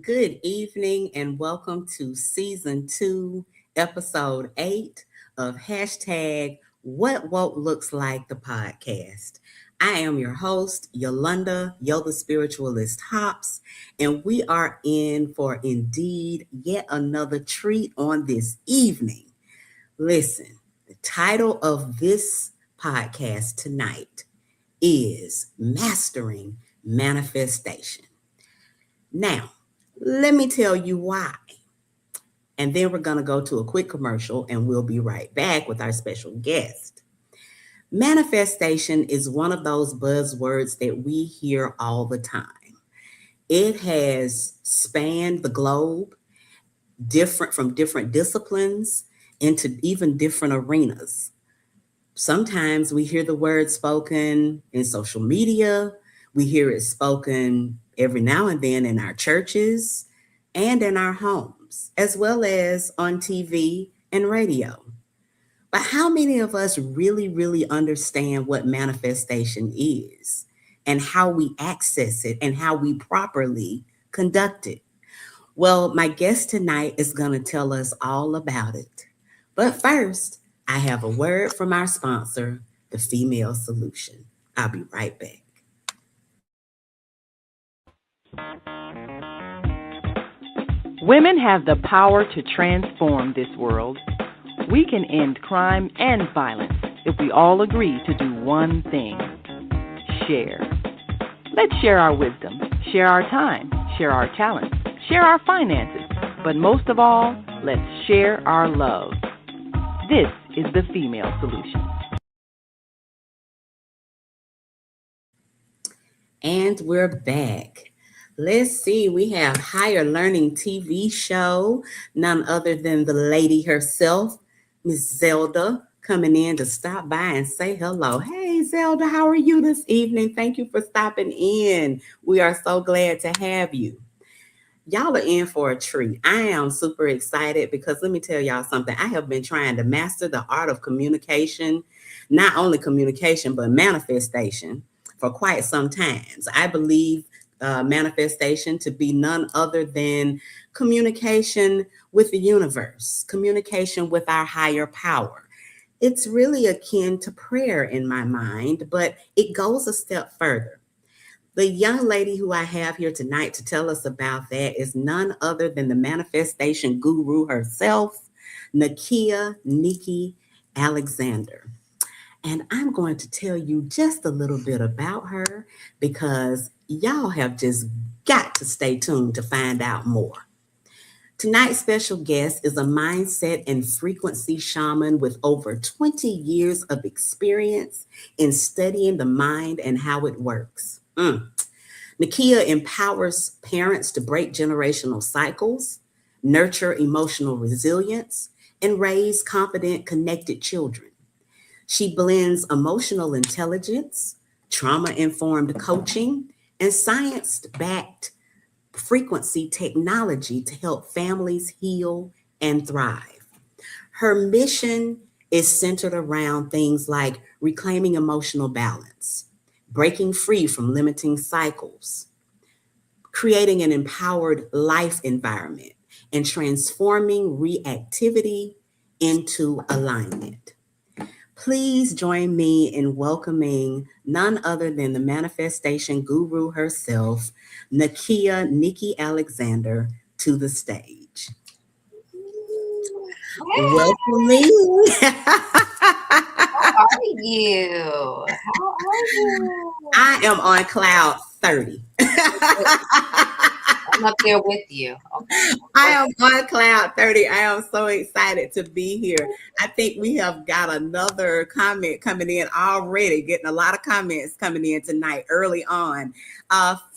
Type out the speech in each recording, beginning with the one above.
Good evening and welcome to season 2, episode 8 of hashtag What Woke Looks Like the podcast. I am your host, Yolanda, Yoga Spiritualist Hops, and we are in for indeed yet another treat on this evening. Listen, the title of this podcast tonight is Mastering Manifestation. Now, let me tell you why. And then we're going to go to a quick commercial and we'll be right back with our special guest. Manifestation is one of those buzzwords that we hear all the time. It has spanned the globe, from different disciplines into even different arenas. Sometimes we hear the word spoken in social media. We hear it spoken every now and then in our churches and in our homes, as well as on TV and radio. But how many of us really understand what manifestation is and how we access it and how we properly conduct it? Well, my guest tonight is going to tell us all about it. But first, I have a word from our sponsor, The Female Solution. I'll be right back. Women have the power to transform this world. We can end crime and violence if we all agree to do one thing: share. Let's share our wisdom, share our time, share our talents, share our finances, but most of all, let's share our love. This is the Female Solution. And we're back. Let's see, we have Higher Learning TV show, none other than the lady herself, Miss Zelda, coming in to stop by and say hello. Hey, Zelda, how are you this evening? Thank you for stopping in. We are so glad to have you. Y'all are in for a treat. I am super excited because let me tell y'all something. I have been trying to master the art of communication, not only communication, but manifestation for quite some time. I believe manifestation to be none other than communication with the universe, communication with our higher power. It's really akin to prayer in my mind, but it goes a step further. The young lady who I have here tonight to tell us about that is none other than the manifestation guru herself, Nakiea Nikki Alexander. And I'm going to tell you just a little bit about her because y'all have just got to stay tuned to find out more. Tonight's special guest is a mindset and frequency shaman with over 20 years of experience in studying the mind and how it works. Nakiea empowers parents to break generational cycles, nurture emotional resilience, and raise confident, connected children. She blends emotional intelligence, trauma-informed coaching, and science-backed frequency technology to help families heal and thrive. Her mission is centered around things like reclaiming emotional balance, breaking free from limiting cycles, creating an empowered life environment, and transforming reactivity into alignment. Please join me in welcoming none other than the manifestation guru herself, Nakiea Nikki Alexander, to the stage. Welcome me. How are you? I am on cloud 30. I'm up there with you. Okay. I am on cloud 30. I am so excited to be here. I think we have got another comment coming in already, getting a lot of comments coming in tonight early on.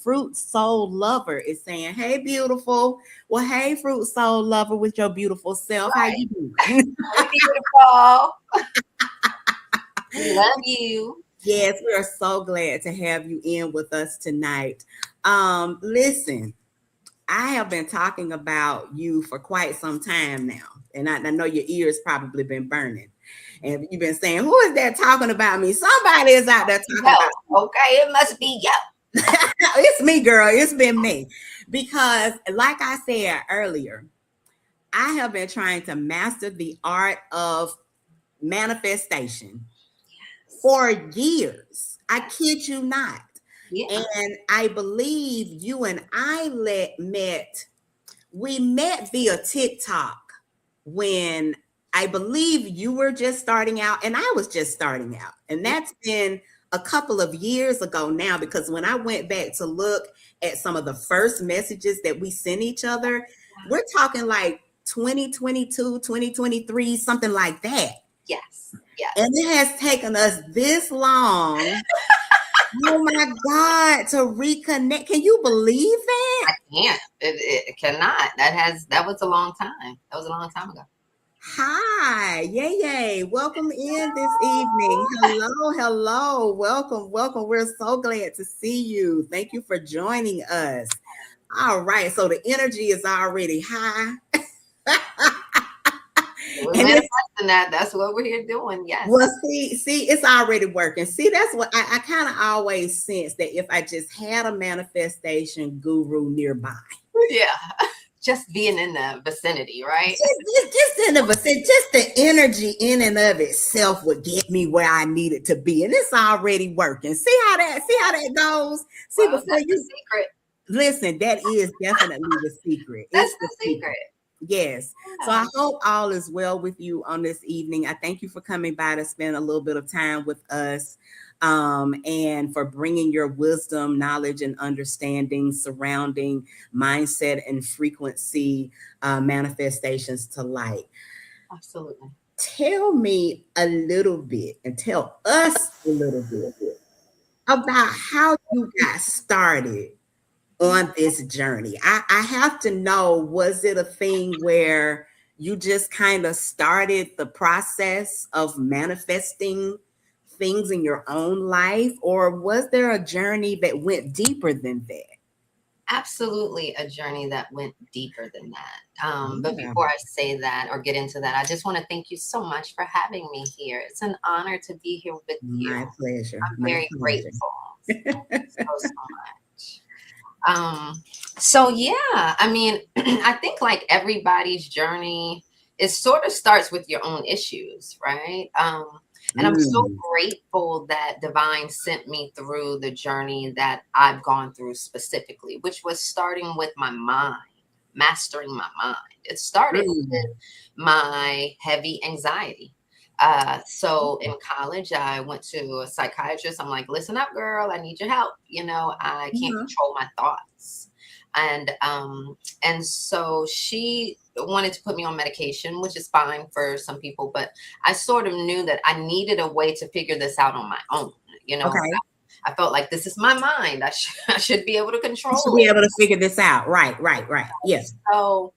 Fruit Soul Lover is saying, hey, beautiful. Well, hey, Fruit Soul Lover with your beautiful self. How you doing? Beautiful. We love you. Yes, we are so glad to have you in with us tonight. Listen, I have been talking about you for quite some time now, and I know your ears probably been burning. And you've been saying, who is that talking about me? Somebody is out there talking about me. Okay, it must be you. It's me, girl. It's been me. Because, like I said earlier, I have been trying to master the art of manifestation for years. I kid you not. Yeah. And I believe you and I met, we met via TikTok when I believe you were just starting out and I was just starting out. And that's been a couple of years ago now, because when I went back to look at some of the first messages that we sent each other, we're talking like 2022, 2023, something like that. Yes. Yes. And it has taken us this long. Oh my God, to reconnect. Can you believe that? I can't. It cannot. That was a long time. That was a long time ago. Hi, yay, yay. Welcome in this evening. Hello, hello. Welcome, welcome. We're so glad to see you. Thank you for joining us. All right, so the energy is already high. We're And it's manifesting that. That's what we're here doing. Yes. well, see, it's already working. See, that's what I kind of always sense, that if I just had a manifestation guru nearby. Yeah. Just being in the vicinity, right? Just in the vicinity, just the energy in and of itself would get me where I needed to be, and it's already working. See how that goes. See, Well, before that's the you secret. listen, that is definitely the secret. That's It's the the secret. secret. Yes. So Yeah. I hope all is well with you on this evening. I thank you for coming by to spend a little bit of time with us, and for bringing your wisdom, knowledge, and understanding surrounding mindset and frequency manifestations to light. Absolutely. Tell me a little bit, and tell us a little bit about how you got started on this journey. I have to know, was it a thing where you just kind of started the process of manifesting things in your own life, or was there a journey that went deeper than that? Absolutely a journey that went deeper than that. But Yeah, before I say that or get into that, I just want to thank you so much for having me here. It's an honor to be here with you. my pleasure. I'm My very pleasure. grateful. Thank you so, so much. So yeah, I mean, I think like everybody's journey, it sort of starts with your own issues, right? And I'm so Mm, grateful that Divine sent me through the journey that I've gone through specifically, which was starting with my mind, mastering my mind. It started with mm, my heavy anxiety. So in college, I went to a psychiatrist. I'm like, listen up, girl, I need your help. I can't mhm. control my thoughts. And so she wanted to put me on medication, which is fine for some people, but I sort of knew that I needed a way to figure this out on my own. Okay. I felt like this is my mind. I should be able to You should control be it. able to figure this out. Right, right, right. Yeah. So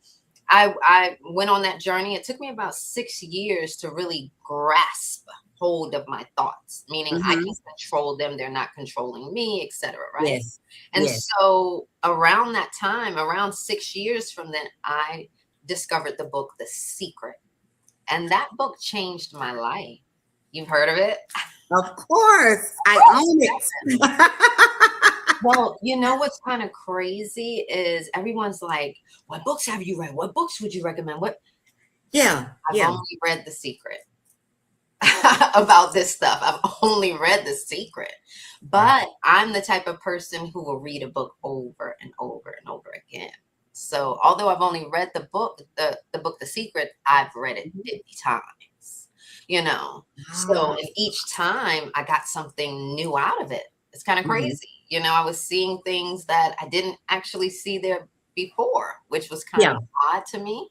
I went on that journey. It took me about 6 years to really grasp hold of my thoughts, meaning I can Hmm. control them. They're not controlling me, etc. Right. Yes. And Yes. so around that time, around 6 years from then, I discovered the book, The Secret. And that book changed my life. You've heard of it? Of course. I own it. Well, you know what's kind of crazy is everyone's like, what books have you read? What books would you recommend? What Yeah. I've Yeah. only read The Secret about this stuff. I've only read The Secret. But I'm the type of person who will read a book over and over and over again. So although I've only read the book, the book The Secret, I've read it Mhm. 50 times. You know. So Ah, and each time I got something new out of it. It's kind of mhm. crazy. I was seeing things that I didn't actually see there before, which was kind of Yeah. odd to me.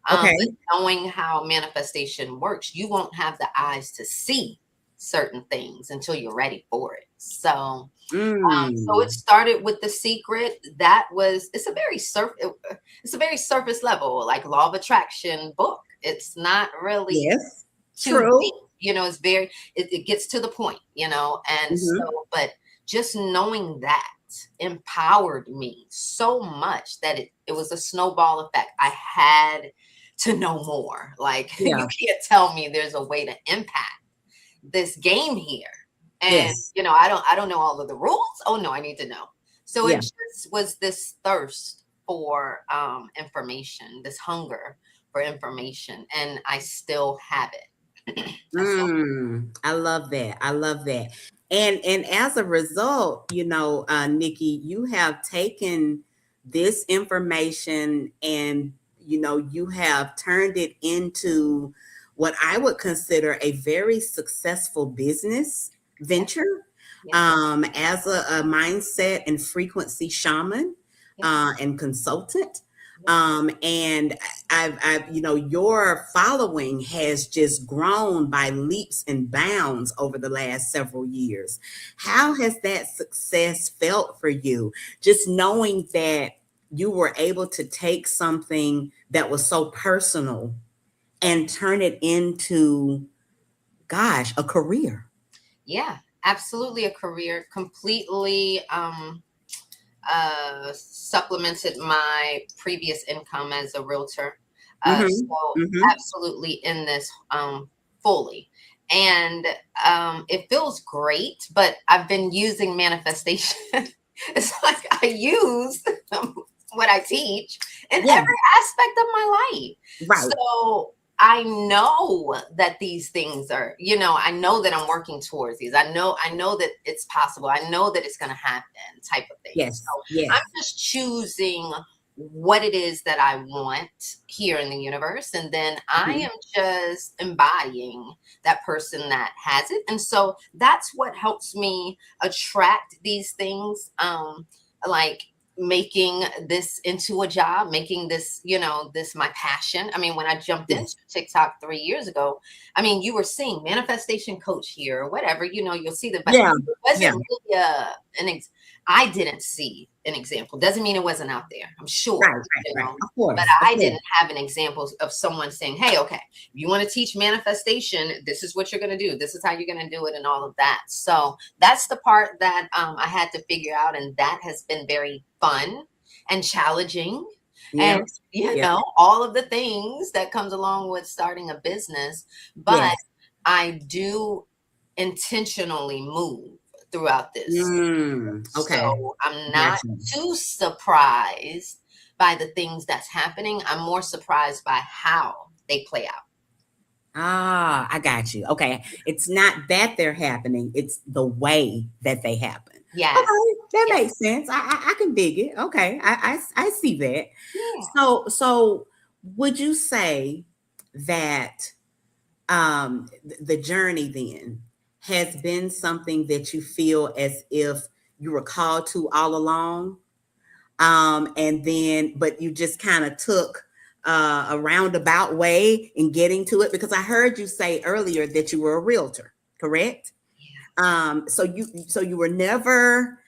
But Okay. knowing how manifestation works, you won't have the eyes to see certain things until you're ready for it. So it Mm. started with The Secret. It's a very surface level, like law of attraction book. It's not really Yes. too True. deep. It gets to the point. And Hmm. so, but just knowing that empowered me so much that it was a snowball effect. I had to know more. Like, you Yeah. can't tell me there's a way to impact this game here And, Yes. I don't know all of the rules. Oh no, I need to know. So it Yeah. just was this thirst for information, this hunger for information, and I still have it. I still, I love that. I love that. And as a result, Nikki, you have taken this information and you have turned it into what I would consider a very successful business yeah, venture, yeah, as a mindset and frequency shaman, yeah, and consultant. yeah, And your following has just grown by leaps and bounds over the last several years. How has that success felt for you? Just knowing that you were able to take something that was so personal and turn it into, gosh, a career. yeah, absolutely a career, completely supplemented my previous income as a realtor. Mm-hmm. So Mm-hmm. absolutely in this fully. And it feels great, but I've been using manifestation. It's like I use what I teach in Yeah. every aspect of my life. Right. So I know that these things are, I know that I'm working towards these. I know that it's possible. I know that it's going to happen, type of thing. So Yes. Yes. I'm just choosing what it is that I want here in the universe. And then I Mhm. am just embodying that person that has it. And so that's what helps me attract these things. Like making this into a job, making this, this my passion. I mean, when I jumped into Yes. TikTok 3 years ago, I mean, you were seeing manifestation coach here or whatever, you'll see that, but Yeah. it Yeah. wasn't really I didn't see an example. Doesn't mean it wasn't out there. I'm Right. sure, Right. Right. Of but course. Of I course. didn't have an example of someone saying, hey, okay, if you want to teach manifestation, this is what you're going to do. This is how you're going to do it and all of that. So that's the part that I had to figure out. And that has been very fun and challenging. And, Yeah. Yeah. all of the things that comes along with starting a business. But Yes. I do intentionally move throughout this. Okay. So I'm not Gotcha. too surprised by the things that's happening. I'm more surprised by how they play out. Ah, I got you. Okay. It's not that they're happening, it's the way that they happen. Yes. Okay, that Yes. makes sense. I can dig it. Okay. I see that. Yeah. So would you say that the journey then has been something that you feel as if you were called to all along, and then but you just kind of took a roundabout way in getting to it, because I heard you say earlier that you were a realtor, correct? Yes. So you were never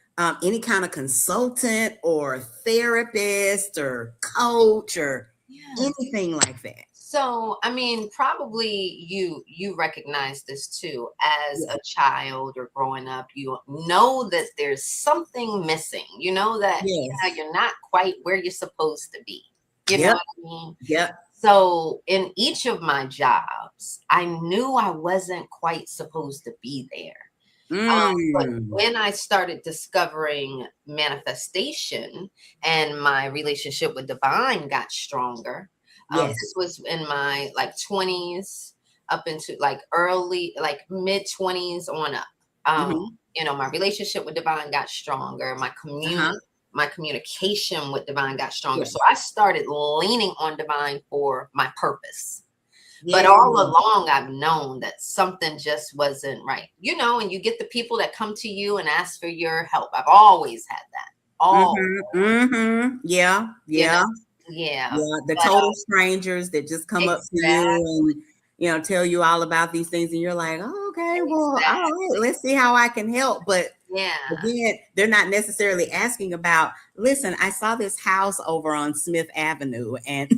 any kind of consultant or therapist or coach or Yeah. anything like that. So, I mean, probably you recognize this too as Yeah. a child or growing up. You know that there's something missing. You know that Yes. you're not quite where you're supposed to be. You know Yep. what I mean? Yep. So, in each of my jobs, I knew I wasn't quite supposed to be there. But Mm. when I started discovering manifestation and my relationship with divine got stronger, this Yes. was in my like 20s up into like early, like mid 20s on up. Hmm. My relationship with divine got stronger. Uh-huh. My communication with divine got stronger. So Yes. I started leaning on divine for my purpose. But Yeah. all along, I've known that something just wasn't right, and you get the people that come to you and ask for your help. I've always had that. All, Mhm, mhm. Yeah, you know, yeah, yeah. yeah. The But total strangers that just come up to you exactly, and tell you all about these things, and you're like, oh, okay, well, all right, exactly. let's see how I can help. But Yeah. again, they're not necessarily asking about. Listen, I saw this house over on Smith Avenue, and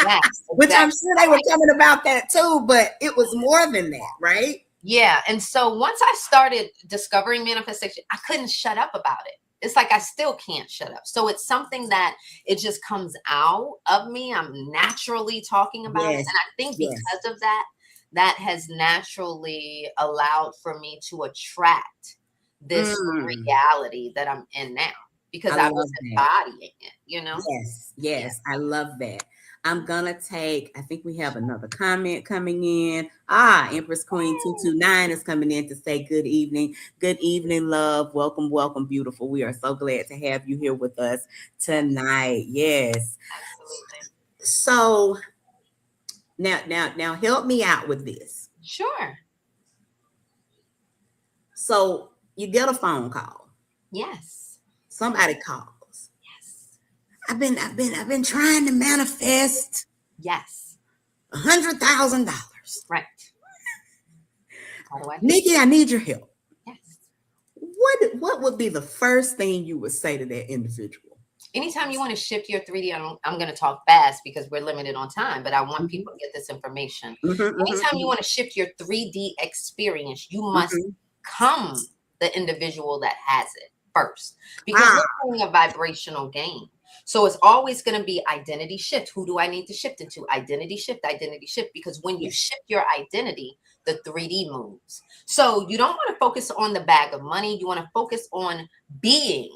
Yes, which I'm exactly. sure they were coming about that too, but it was more than that, right? Yeah. And so once I started discovering manifestation, I couldn't shut up about it. It's like I still can't shut up. So it's something that it just comes out of me. I'm naturally talking about it. Yes, And I think yes. because of that, that has naturally allowed for me to attract this Mm, reality that I'm in now because I I was love that. embodying it, you know? Yes, Yeah. yes, I love that. I'm gonna take, I think we have another comment coming in. Ah, Empress Queen Oh, 229 is coming in to say good evening. Good evening, love. Welcome, welcome, beautiful. We are so glad to have you here with us tonight. Yes. absolutely. So now help me out with this. Sure. So you get a phone call. Yes. Somebody calls. Yes. I've been trying to manifest Yes. $100,000. Right. How do I do? Nikki, I need your help. Yes. What would be the first thing you would say to that individual? Anytime you want to shift your 3D, I'm going to talk fast because we're limited on time, but I want Mm-hmm, people to get this information. Anytime you mm-hmm, want to shift your 3D experience, you must mm-hmm. become the individual that has it first because Ah, we're playing a vibrational game. So it's always going to be identity shift. Who do I need to shift into? Identity shift. Because when you yes. shift your identity, the 3D moves. So you don't want to focus on the bag of money. You want to focus on being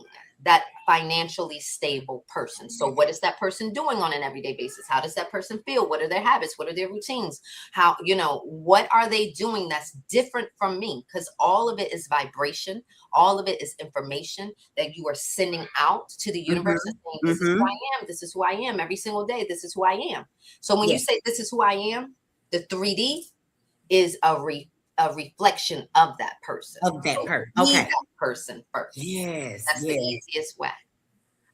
that financially stable person. So what is that person doing on an everyday basis? How does that person feel? What are their habits? What are their routines? How, what are they doing that's different from me? Because all of it is vibration. All of it is information that you are sending out to the universe and saying, Mm-hmm, this is who mm-hmm. I am. This is who I am every single day. This is who I am. So when you Yes, say this is who I am, the 3D is a reflection of that person. of that So part. be Okay. that person first. Yes, That's the yes. easiest way.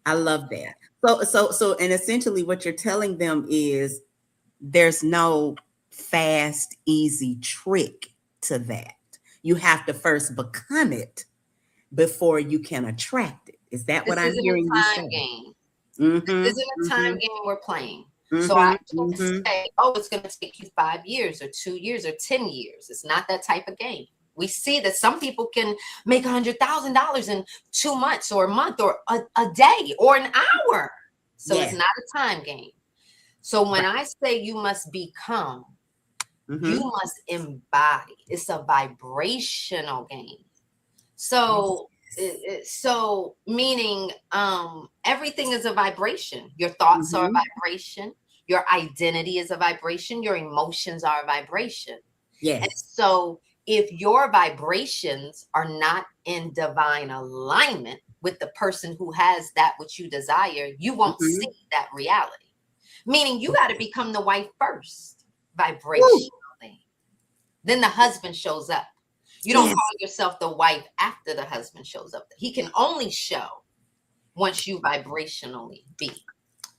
I love that. So, and essentially, what you're telling them is there's no fast, easy trick to that. You have to first become it before you can attract it. Is that This what I'm isn't hearing a you time say? game. This Mm-hmm. isn't a time Mm-hmm. game we're playing. So I Mm-hmm. can't Mm-hmm. say, oh, it's going to take you 5 years or 2 years or 10 years. It's not that type of game. We see that some people can make $100,000 in 2 months or a month or a day or an hour. So it's Yes. not a time game. So when Right. I say you must become, you Mm-hmm. must embody. It's a vibrational game. Yes. So meaning everything is a vibration. Your thoughts are a Mm-hmm. vibration, your identity is a vibration, your emotions are a vibration. And Yes. so if your vibrations are not in divine alignment with the person who has that which you desire, you won't see Mm-hmm. that reality. Meaning you got to become the wife first Woo. vibrationally. Then the husband shows up. You don't Yes. call yourself the wife after the husband shows up. He can only show once you vibrationally be.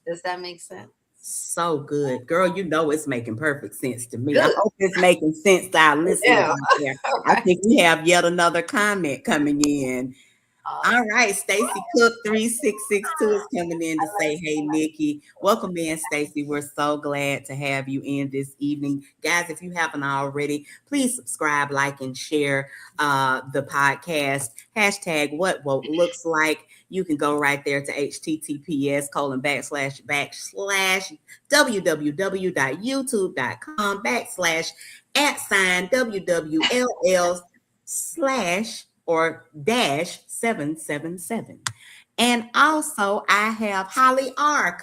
Does that make sense? So good. Girl, you know it's making perfect sense to me. I Good. hope it's making sense to our listeners Yeah. out there. All I right. think we have yet another comment coming in. All Awesome. right, Stacy Cook 3662 is coming in I to love say, "Hey, Nikki, welcome in, Stacy. We're so glad to have you in this evening, guys. If you haven't already, please subscribe, like, and share the podcast. Hashtag what woke looks like. You can go right there to https:// www.youtube.com/ @WWLL/ or dash 777. And also I have Holly Arc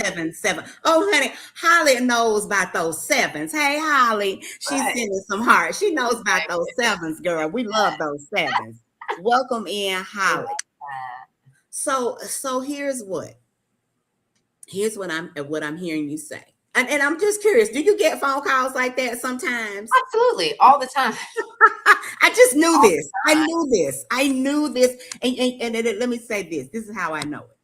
77. Oh, honey, Holly knows about those sevens. Hey, Holly, she's Right. sending some hearts. She knows about those sevens, girl. We love those sevens. Welcome in, Holly. So here's what I'm hearing you say. And I'm just curious, do you get phone calls like that sometimes? Absolutely. All the time. I just knew All this. I knew this. I knew this. And let me say this. This is how I know it.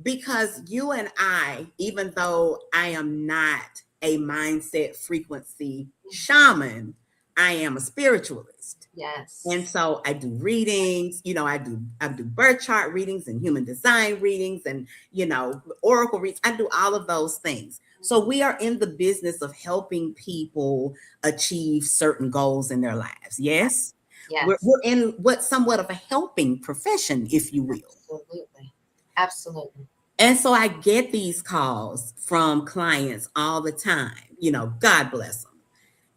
Because you and I, even though I am not a mindset frequency the time. shaman, I am a spiritualist. And Yes. so I do readings, I do birth chart readings and human design readings and oracle reads. I do all of those things. So we are in the business of helping people achieve certain goals in their lives. Yes. We're, Yes. we're in what somewhat of a helping profession, if you will. Absolutely. Absolutely. And so I get these calls from clients all the time, God bless them.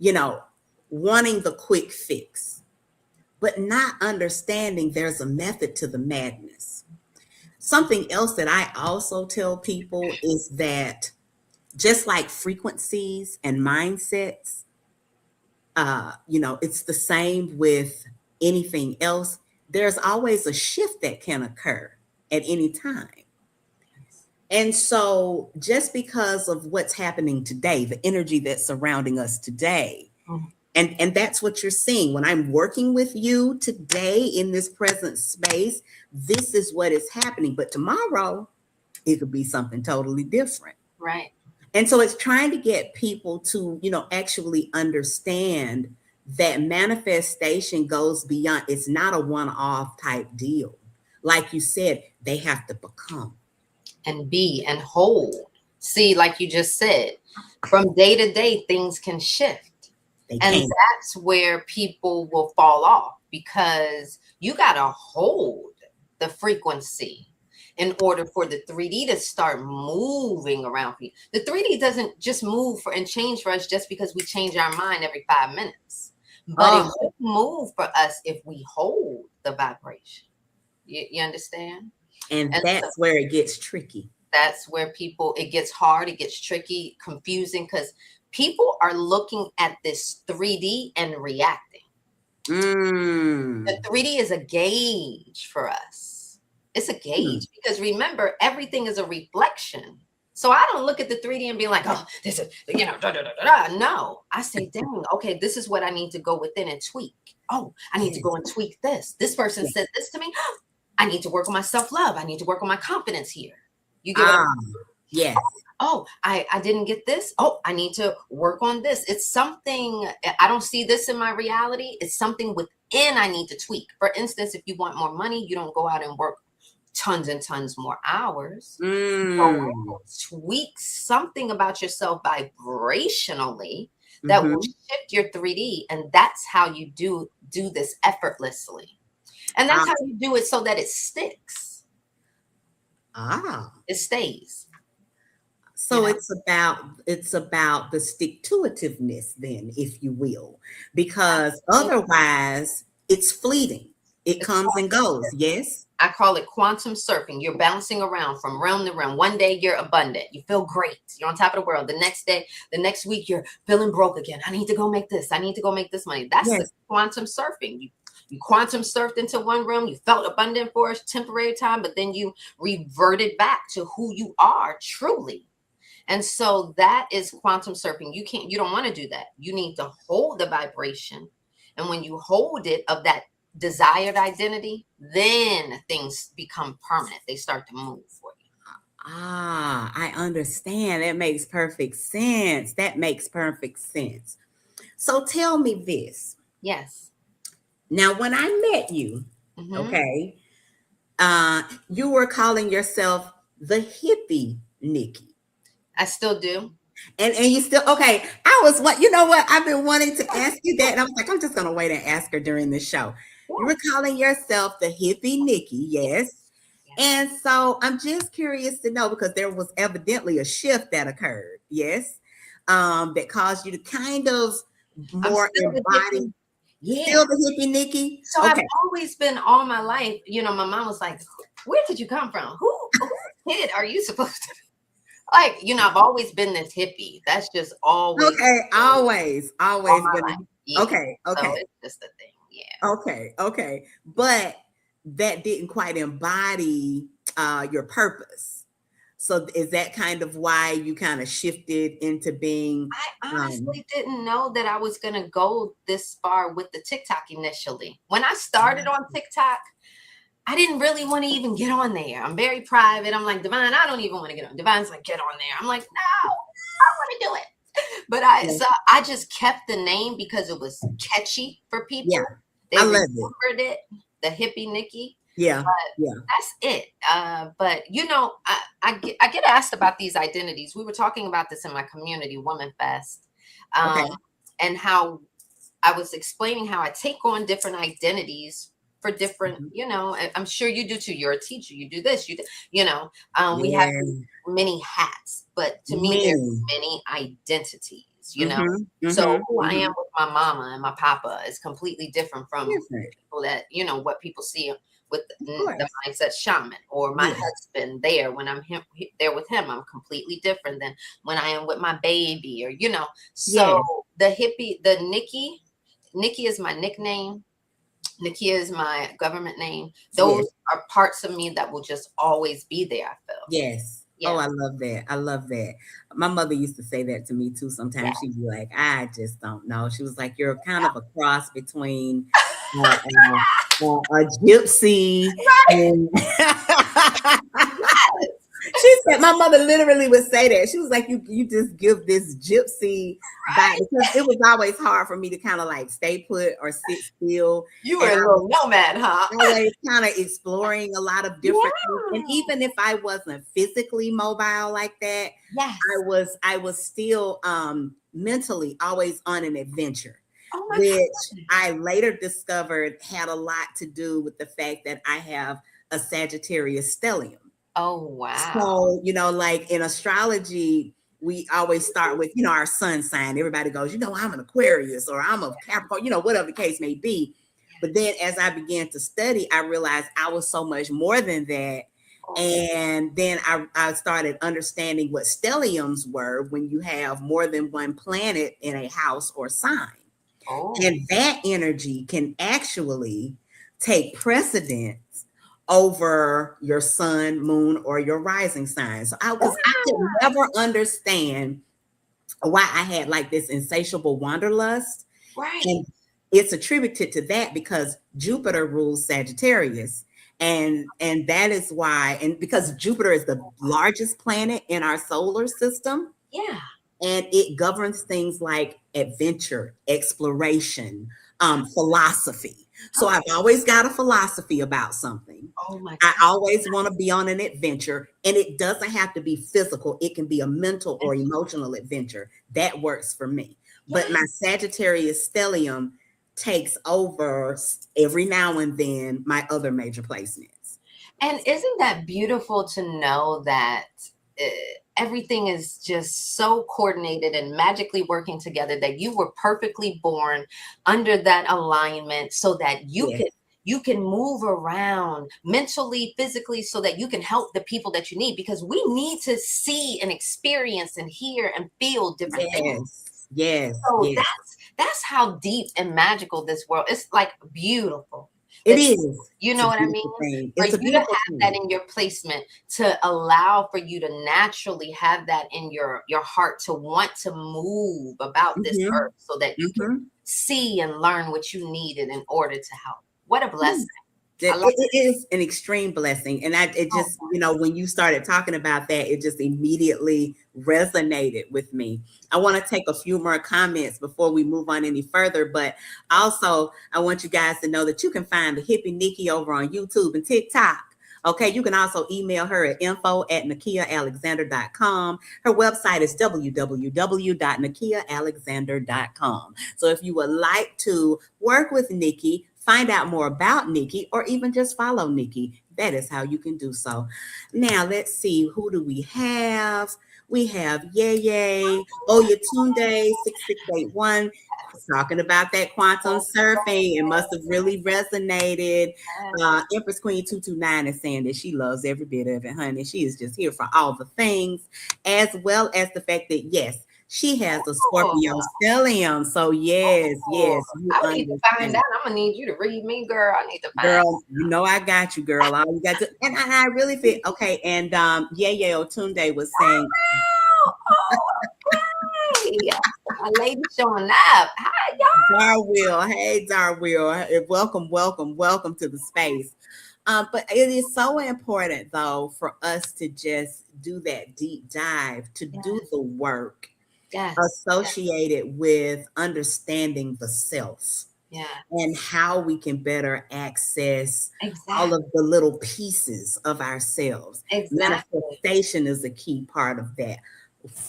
you know, wanting the quick fix, but not understanding there's a method to the madness. Something else that I also tell people is that just like frequencies and mindsets, it's the same with anything else. There's always a shift that can occur at any time. And so, just because of what's happening today, the energy that's surrounding us today, and that's what you're seeing when I'm working with you today in this present space, this is what is happening. But tomorrow, it could be something totally different. Right. And so it's trying to get people to, actually understand that manifestation goes beyond, it's not a one-off type deal. Like you said, they have to become. And be and hold. See, like you just said, from day to day, things can shift. And that's where people will fall off, because you got to hold the frequency in order for the 3D to start moving around for you. The 3D doesn't just move and change for us just because we change our mind every 5 minutes. But it will move for us if we hold the vibration. You understand? And that's where it gets tricky. That's where it gets hard, it gets tricky, confusing, because people are looking at this 3D and reacting. The 3D is a gauge for us. It's a gauge because remember, everything is a reflection. So I don't look at the 3D and be like, oh, this is, No, I say, dang, okay, this is what I need to go within and tweak. Oh, I need to go and tweak this. This person said this to me. I need to work on my self-love. I need to work on my confidence here. You get what I mean? Yes. Oh, I didn't get this. Oh, I need to work on this. It's something, I don't see this in my reality. It's something within I need to tweak. For instance, if you want more money, you don't go out and work tons and tons more hours. Tweak something about yourself vibrationally that will shift your 3D. And that's how you do this effortlessly. And that's how you do it so that it sticks. It stays. So it's about the stick-to-itiveness then, if you will, because otherwise it's fleeting. It comes and goes. Yes. I call it quantum surfing. You're bouncing around from realm to realm. One day you're abundant. You feel great. You're on top of the world. The next day, the next week, you're feeling broke again. I need to go make this. I need to go make this money. That's the quantum surfing. You quantum surfed into one room. You felt abundant for a temporary time, but then you reverted back to who you are truly. And so that is quantum surfing. You don't want to do that. You need to hold the vibration. And when you hold it of that desired identity, then things become permanent. They start to move for you. I understand. That makes perfect sense. So tell me this. Yes. Now, when I met you, okay, you were calling yourself the hippie Nikki. I still do. And you still, okay. I've been wanting to ask you that. And I was like, I'm just going to wait and ask her during the show. Yeah. You were calling yourself the hippie Nikki. Yes. And so I'm just curious to know, because there was evidently a shift that occurred. Yes. That caused you to kind of more embody. Still the hippie Nikki. So I've always been all my life, my mom was like, where did you come from? Who kid are you supposed to be? Like, I've always been this hippie. That's just always. Okay, always been. Yeah. Okay. So it's just a thing. Yeah. Okay. But that didn't quite embody your purpose. So is that kind of why you kind of shifted into being? I honestly didn't know that I was going to go this far with the TikTok initially. When I started on TikTok, I didn't really want to even get on there. I'm very private. I'm like, Divine, I don't even want to get on. Divine's like, get on there. I'm like, no, I want to do it. But I just kept the name because it was catchy for people. Yeah, they remembered it. The hippie Nikki. Yeah, that's it. But I get asked about these identities. We were talking about this in my community, Woman Fest, and how I was explaining how I take on different identities for different, I'm sure you do too. You're a teacher. You do this. We have many hats, but to me, there's many identities. things, you know. So Mm-hmm. who I am Mm-hmm. with my mama and my papa is completely different from Different. people that, what people see with Of the course. mindset shaman, or my Yeah. husband there. When I'm there with him, I'm completely different than when I am with my baby, or Yeah. So the hippie, the Nikki is my nickname. Nakiea is my government name. Yes. Those are parts of me that will just always be there, I feel. Yes. Oh, Yeah. I love that. I love that. My mother used to say that to me too. Yeah. Sometimes she'd be like, I just don't know. She was like, you're kind of a cross between a gypsy and she said, my mother literally would say that. She was like, you just give this gypsy vibe, because it was always hard for me to kind of like stay put or sit still. You were And a I was little nomad, huh? always kind of exploring a lot of different things. And Yeah. even if I wasn't physically mobile like that, Yes. I was still mentally always on an adventure, Oh my which God. I later discovered had a lot to do with the fact that I have a Sagittarius stellium. Oh wow. So, like in astrology, we always start with, our sun sign. Everybody goes, I'm an Aquarius or I'm a Capricorn, whatever the case may be. But then as I began to study, I realized I was so much more than that. Oh. And then I started understanding what stelliums were when you have more than one planet in a house or sign. Oh. And that energy can actually take precedence over your sun, moon, or your rising sign. So because I could never understand why I had like this insatiable wanderlust. Right. And it's attributed to that because Jupiter rules Sagittarius. And that is why, and because Jupiter is the largest planet in our solar system, Yeah. and it governs things like adventure, exploration, philosophy. So I've always got a philosophy about something. Oh my I God. always want to be on an adventure, and it doesn't have to be physical. It can be a mental or emotional adventure. That works for me. But Yeah. my Sagittarius stellium takes over every now and then my other major placements. And isn't that beautiful to know that uh, everything is just so coordinated and magically working together, that you were perfectly born under that alignment so that Yes, you can move around mentally, physically, so that you can help the people that you need, because we need to see and experience and hear and feel different things. yes, yes, So yes. that's how deep and magical this world is. Like beautiful. It It's, is. you It's know a what I mean? beautiful thing. For It's a you to beautiful have that thing. in your placement, to allow for you to naturally have that in your heart, to want to move about this Mhm, earth so that you can mhm. see and learn what you needed in order to help. What a blessing. I love It is an extreme blessing. And it just, when you started talking about that, it just immediately resonated with me. I want to take a few more comments before we move on any further. But also, I want you guys to know that you can find the hippie Nikki over on YouTube and TikTok. Okay, you can also email her at info@nakiaalexander.com. Her website is www.nakiaalexander.com. So if you would like to work with Nikki, find out more about Nikki, or even just follow Nikki, that is how you can do so. Now, let's see, who do we have? We have Yay. Oyatunde 6681 talking about that quantum surfing. It must have really resonated. Empress Queen 229 is saying that she loves every bit of it, honey. She is just here for all the things, as well as the fact that, yes, she has a Scorpio stellium. So, yes, Oh, you I need to find understand. out. I'm gonna need you to read me, girl. I need to find Girl, I got you, girl. All you got to, and I really feel okay. And Yeye Otunde was saying, out. Oh, okay. My lady showing up. Hi, y'all. Darwill, hey Darwill, welcome, welcome, welcome to the space. But it is so important though for us to just do that deep dive, to do Yes, the work yes, associated with understanding the self yeah, and how we can better access all exactly, of the little pieces of ourselves. exactly. Manifestation is a key part of that.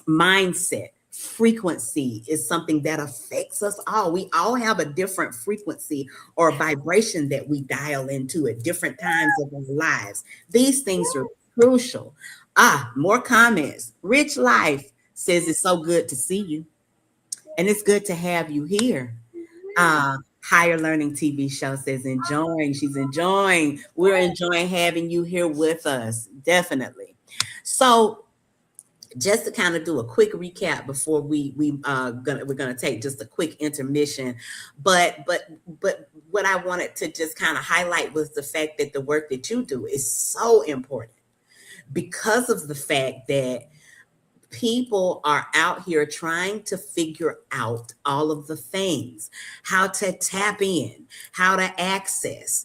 Mindset, frequency is something that affects us all. We all have a different frequency or vibration that we dial into at different times of our lives. These things are crucial. More comments. Rich Life says it's so good to see you. And it's good to have you here. Higher Learning TV show says enjoying. She's enjoying. We're enjoying having you here with us. Definitely. So just to kind of do a quick recap before we're gonna take just a quick intermission, but what I wanted to just kind of highlight was the fact that the work that you do is so important because of the fact that people are out here trying to figure out all of the things, how to tap in, how to access,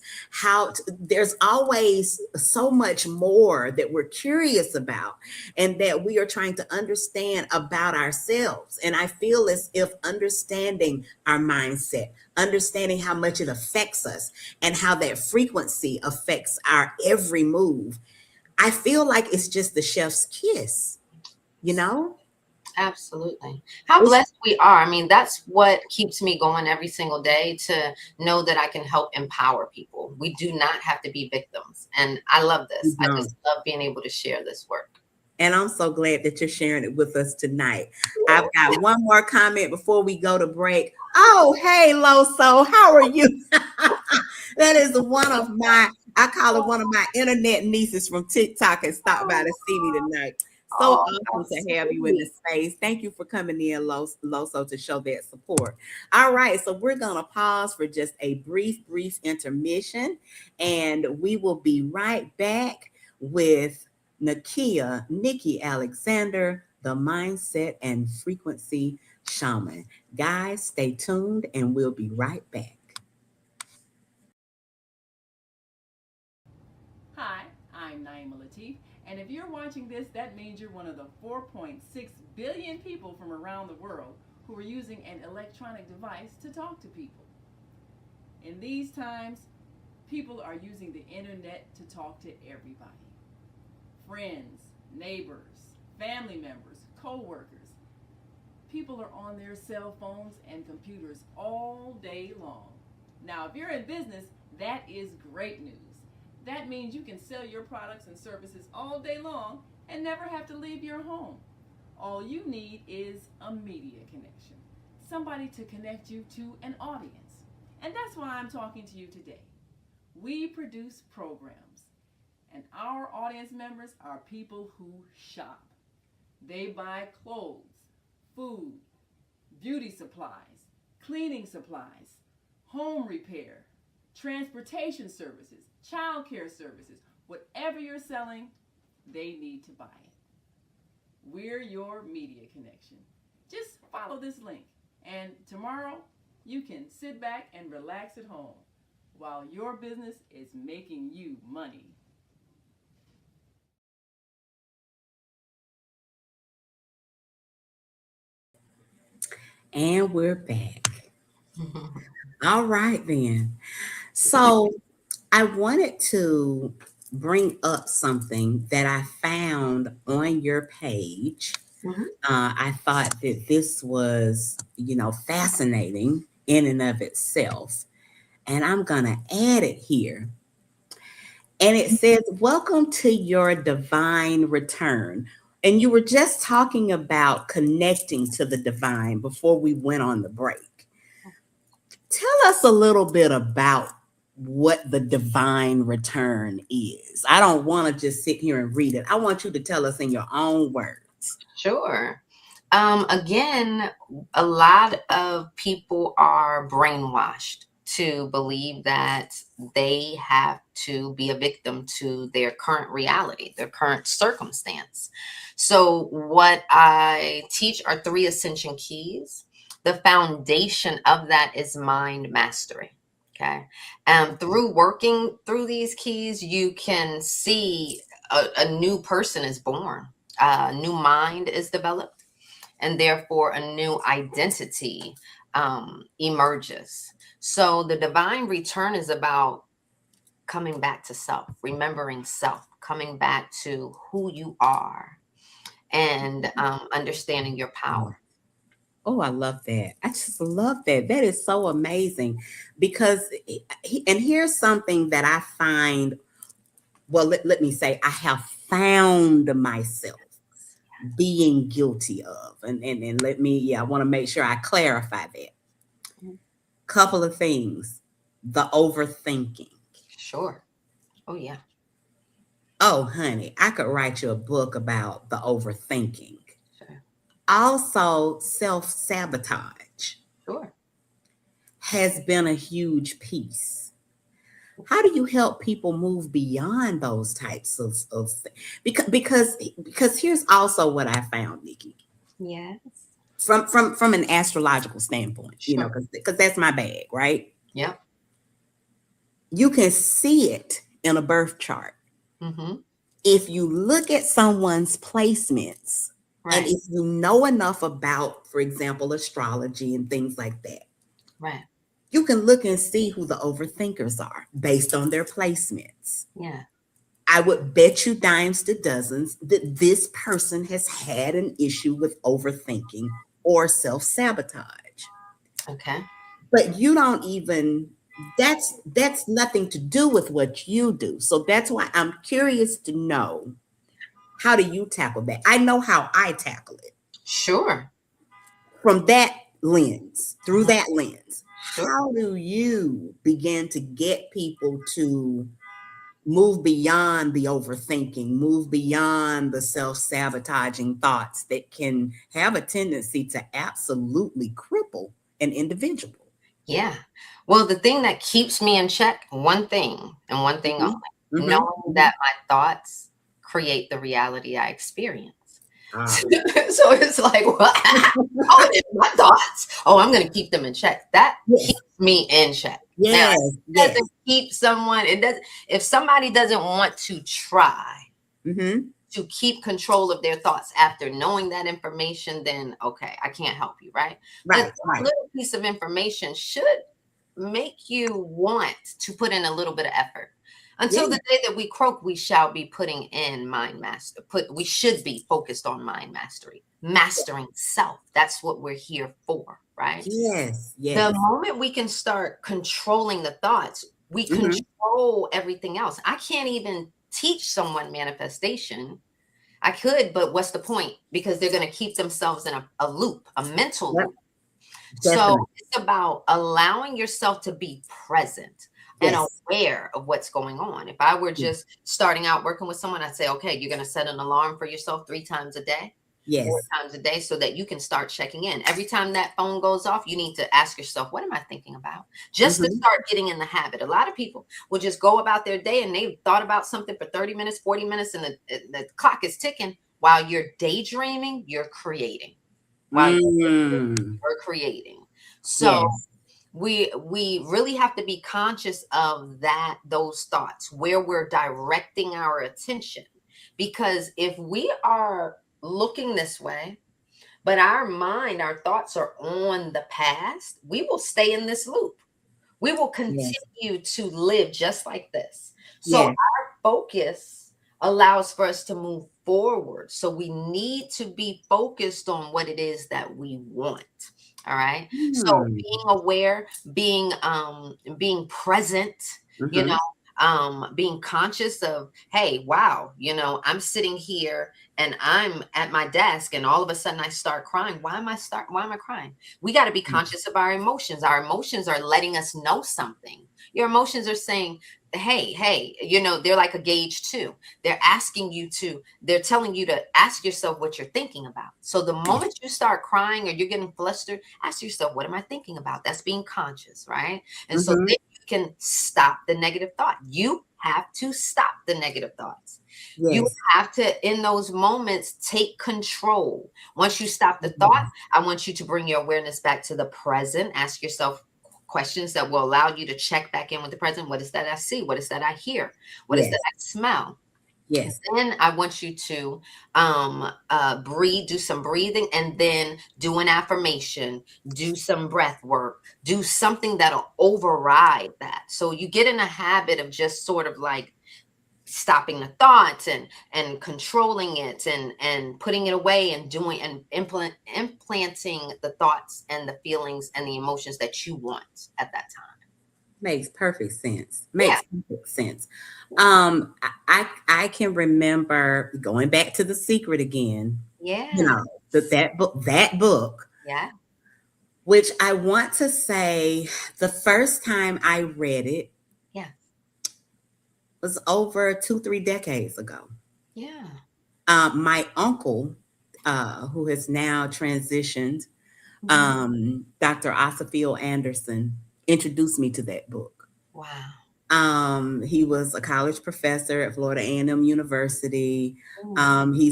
there's always so much more that we're curious about and that we are trying to understand about ourselves. And I feel as if understanding our mindset, understanding how much it affects us and how that frequency affects our every move, I feel like it's just the chef's kiss, you know? Absolutely. How It's, blessed we are. I mean, that's what keeps me going every single day, to know that I can help empower people. We do not have to be victims. And I love you this. I don't. just love being able to share this work. And I'm so glad that you're sharing it with us tonight. I've got one more comment before we go to break. Oh, hey, Loso, how are you? That is one of my, I call it one of my internet nieces from TikTok and stopped by to see me tonight. So Oh, awesome that's to have you in the sweet. space. Thank you for coming in, Loso, to show that support. All right, so we're going to pause for just a brief intermission, and we will be right back with Nakiea, Nikki Alexander, the Mindset and Frequency Shaman. Guys, stay tuned and we'll be right back. Hi, I'm Naima Latif, and if you're watching this, that means you're one of the 4.6 billion people from around the world who are using an electronic device to talk to people. In these times, people are using the internet to talk to everybody. Friends, neighbors, family members, co-workers. People are on their cell phones and computers all day long. Now, if you're in business, that is great news. That means you can sell your products and services all day long and never have to leave your home. All you need is a media connection, somebody to connect you to an audience. And that's why I'm talking to you today. We produce programs, and our audience members are people who shop. They buy clothes, food, beauty supplies, cleaning supplies, home repair, transportation services, child care services. Whatever you're selling, they need to buy it. We're your media connection. Just follow this link, and tomorrow you can sit back and relax at home while your business is making you money. And we're back. All right, then. So I wanted to bring up something that I found on your page. Mhm. I thought that this was, fascinating in and of itself. And I'm going to add it here. And it says, welcome to your divine return. And you were just talking about connecting to the divine before we went on the break. Tell us a little bit about what the divine return is. I don't want to just sit here and read it. I want you to tell us in your own words. Sure. Again, a lot of people are brainwashed to believe that they have to be a victim to their current reality, their current circumstance. So, what I teach are three ascension keys. The foundation of that is mind mastery. Okay. And through working through these keys, you can see a new person is born, a new mind is developed, and therefore a new identity emerges. So the divine return is about coming back to self, remembering self, coming back to who you are, and understanding your power. Oh, I love that. I just love that. That is so amazing because, and here's something that I find, well, let me say, I have found myself. being guilty of. And let me, yeah, I want to make sure I clarify that. Couple of things. The overthinking. Sure. Oh yeah. Oh, honey, I could write you a book about the overthinking. Sure. Also, self sabotage Sure. has been a huge piece. How do you help people move beyond those types of because here's also what I found, Nikki, Yes. from an astrological standpoint, Sure. because that's my bag, right? Yep. You can see it in a birth chart. Mm-hmm. If you look at someone's placements, and Right. if you know enough about, for example, astrology and things like that, Right. you can look and see who the overthinkers are based on their placements. Yeah. I would bet you dimes to dozens that this person has had an issue with overthinking or self sabotage. Okay. But you don't even, that's nothing to do with what you do. So that's why I'm curious to know, how do you tackle that? I know how I tackle it Sure. from that lens, through Mhm. that lens. Sure. How do you begin to get people to move beyond the overthinking, move beyond the self sabotaging thoughts that can have a tendency to absolutely cripple an individual? Yeah. Well, the thing that keeps me in check, one thing and one thing only, Mhm, mhm, knowing mhm. that my thoughts create the reality I experience. Ah, So it's like, well, oh, it's my thoughts. Oh, I'm going to keep them in check. That yes, keeps me in check. Now, yes, it yes. doesn't keep someone, it does. If somebody doesn't want to try Hmm. to keep control of their thoughts after knowing that information, then okay, I can't help you, right? But Right, that right. little piece of information should make you want to put in a little bit of effort. Yeah, Until the day that we croak, we shall be putting in mind master. We should be focused on mind mastery, mastering self. That's what we're here for, right? yes, The yes. moment we can start controlling the thoughts, we Hmm. control everything else. I can't even teach someone manifestation. I could, but what's the point? Because they're going to keep themselves in a loop, a mental Yep, loop. So definitely. it's about allowing yourself to be present and Yes, aware of what's going on. If I were yes, just starting out working with someone, I'd say, okay, you're going to set an alarm for yourself 3 times a day, four yes. times a day, so that you can start checking in. Every time that phone goes off, you need to ask yourself, what am I thinking about? Just to Hmm. start getting in the habit. A lot of people will just go about their day and they've thought about something for 30 minutes, 40 minutes, and the clock is ticking. While you're daydreaming, you're creating. While Mm. we're creating. So Yes, we really have to be conscious of that, those thoughts, where we're directing our attention. Because if we are looking this way, but our mind, our thoughts are on the past, we will stay in this loop. We will yes, continue to live just like this. So yes. our focus allows for us to move forward. So we need to be focused on what it is that we want. All right. So Mm. being aware, being present, you know, Hmm. being conscious of, hey, wow, I'm sitting here and I'm at my desk and all of a sudden I start crying. Why am I crying? We got to be conscious of our emotions. Our emotions are letting us know something. Your emotions are saying, hey, they're like a gauge too. They're telling you to ask yourself what you're thinking about. So the moment you start crying or you're getting flustered, ask yourself, what am I thinking about? That's being conscious, right? And so Hmm. then you can stop the negative thought. You have to stop the negative thoughts. You Yes. have to, in those moments, take control. Once you stop the thought, Mhm. I want you to bring your awareness back to the present. Ask yourself questions that will allow you to check back in with the present. What is that I see? What is that I hear? What is that Yes. I smell? Yes. Then I want you to breathe, do some breathing, and then do an affirmation, do some breath work, do something that'll override that. So you get in a habit of just sort of like stopping the thoughts and controlling it and putting it away and doing and implanting the thoughts and the feelings and the emotions that you want at that time. Makes perfect sense. Yeah. Makes perfect sense. I can remember going back to The Secret again. You Yeah. know, that book, Yeah. which I want to say the first time I read it Yeah. was over 2, 3 decades ago. Yeah. My uncle, who has now transitioned, Mhm. Dr. Asafil Anderson, introduced me to that book. Wow. He was a college professor at Florida A&M University. Mm. He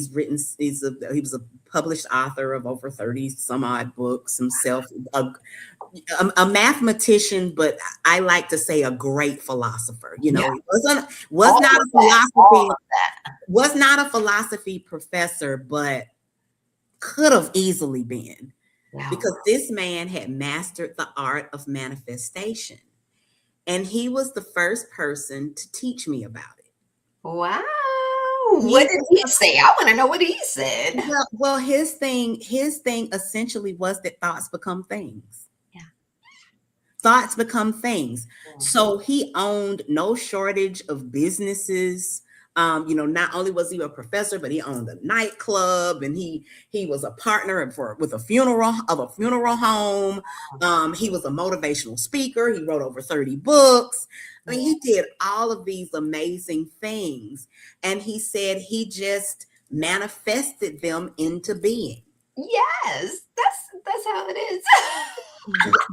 was a published author of over 30 some odd books himself, a mathematician, but I like to say a great philosopher. You Yeah. know, he was All not of a that. All philosophy of that. was not a philosophy professor, but could have easily been, Yeah. because this man had mastered the art of manifestation. And he was the first person to teach me about it. Wow. He What did was he the say? I want to know what he said. well, his thing essentially was that thoughts become things. Yeah. Thoughts become things. Mm. So he owned no shortage of businesses. Not only was he a professor, but he owned a nightclub, and he was a partner with a funeral home. He was a motivational speaker. He wrote over 30 books. I mean, he did all of these amazing things, and he said he just manifested them into being. Yes, that's how it is.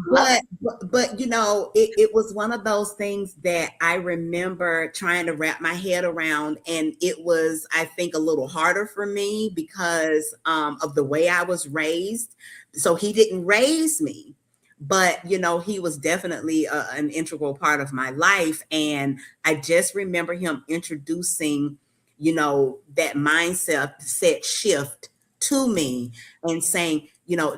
Love it. But it was one of those things that I remember trying to wrap my head around, and it was, I think, a little harder for me because of the way I was raised. So he didn't raise me, but he was definitely an integral part of my life, and I just remember him introducing that mindset set shift to me, and saying,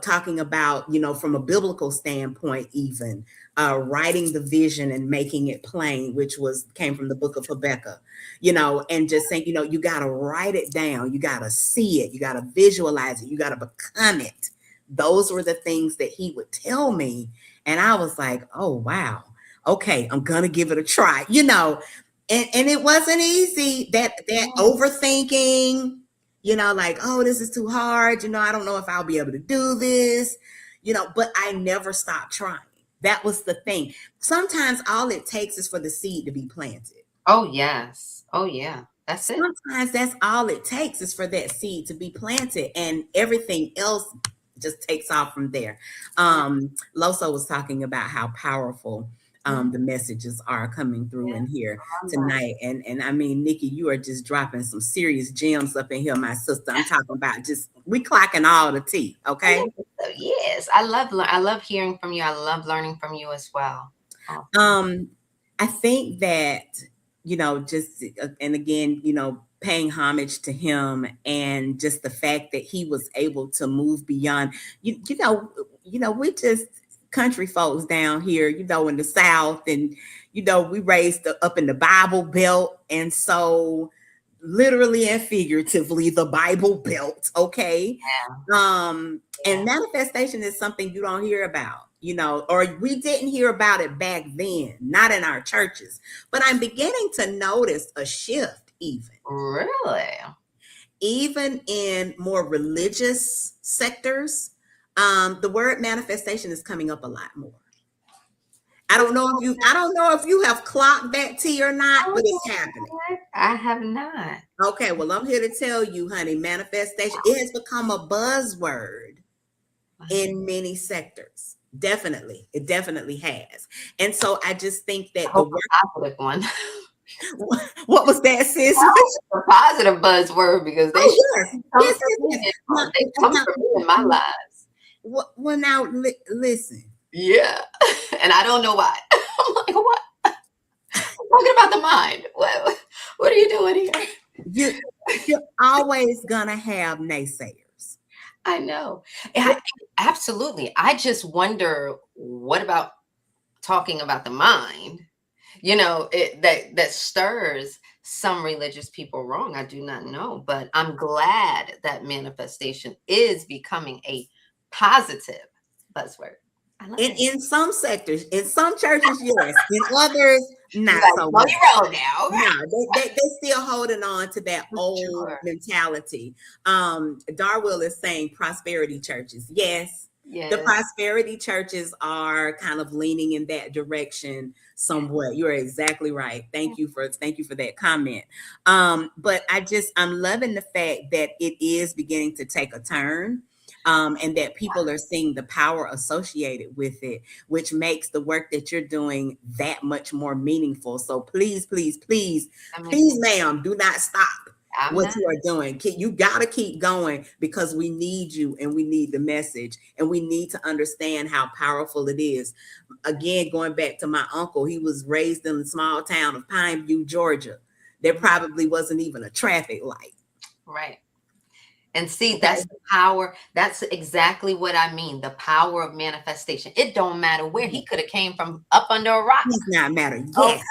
talking about, from a biblical standpoint, even writing the vision and making it plain, which came from the book of Habakkuk, and just saying, you got to write it down, you got to see it, you got to visualize it, you got to become it. Those were the things that he would tell me. And I was like, oh, wow. Okay, I'm going to give it a try, and it wasn't easy, that overthinking, like, oh, this is too hard. I don't know if I'll be able to do this, but I never stopped trying. That was the thing. Sometimes all it takes is for the seed to be planted. Oh yes. Oh yeah. That's it. Sometimes that's all it takes is for that seed to be planted, and everything else just takes off from there. Loso was talking about how powerful the messages are coming through Yeah. in here I love tonight. And I mean, Nikki, you are just dropping some serious gems up in here, my sister. I'm talking about just we clocking all the tea, okay? so yes, I love hearing from you. I love learning from you as well. Awesome. I think that, just, and again, paying homage to him, and just the fact that he was able to move beyond, we just country folks down here, in the South, and, we raised up in the Bible Belt. And so literally and figuratively, the Bible Belt, okay? And manifestation is something you don't hear about, or we didn't hear about it back then, not in our churches. But I'm beginning to notice a shift, Really? even in more religious sectors. The word manifestation is coming up a lot more. I don't know if you have clocked that tea or not, but it's happening. I have not. Okay, well, I'm here to tell you, honey, manifestation, it has become a buzzword in many sectors. Definitely. It definitely has. And so I just think I that the hope work, a positive one. what was that, sis? A positive buzzword, because they Oh, yes. come Yes, from yes, me. yes. Now, They come now, from me in my lives. well, now, listen. Yeah. And I don't know why. I'm like, what? I'm talking about the mind. What are you doing here? You're always going to have naysayers. I know. Absolutely. I just wonder, what about talking about the mind? That stirs some religious people wrong. I do not know, but I'm glad that manifestation is becoming a positive buzzword. I love it. In some sectors, in some churches, yes. In others, She's Not like, so slow much. your roll now. No, they still holding on to that old Sure. mentality. Darwell is saying prosperity churches. Yes, the Yes. prosperity churches are kind of leaning in that direction somewhat. You're exactly right. Thank you for that comment. But I'm loving the fact that it is beginning to take a turn. And that people are seeing the power associated with it, which makes the work that you're doing that much more meaningful. So please, please, please, please, ma'am, do not stop I'm what not. you are doing. You got to keep going because we need you and we need the message and we need to understand how powerful it is. Again, going back to my uncle, he was raised in the small town of Pineview, Georgia. There probably wasn't even a traffic light. Right. And see, Okay. that's the power. That's exactly what I mean. The power of manifestation. It don't matter where he could have came from, up under a rock. Does not matter. Okay. Yes.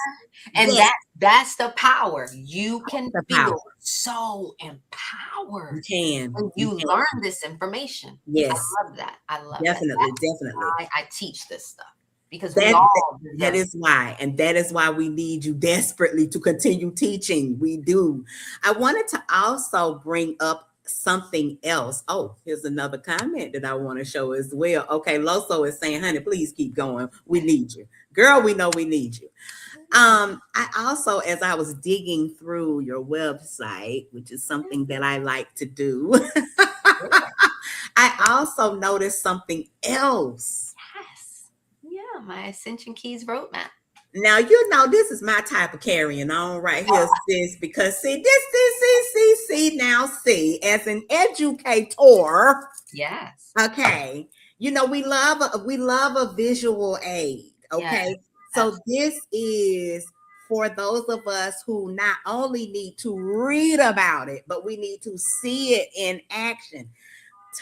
And Yes. that's the power. You can The feel power. so You empowered can. when You you can. learn this information. Yes. I love that. I love that. Definitely. That's Definitely. why I teach this stuff. Because we That, all that deserve. is why. And that is why we need you desperately to continue teaching. We do. I wanted to also bring up something else. Oh, here's another comment that I want to show as well. Okay, Loso is saying, honey, please keep going. We need you. Girl, we know we need you. I also, as I was digging through your website, which is something that I like to do, I also noticed something else. Yes. Yeah, my Ascension Keys roadmap. Now, this is my type of carrying on right here, sis, because see, as an educator, Yes. okay, we love a visual aid, Yes. okay? So this is for those of us who not only need to read about it, but we need to see it in action.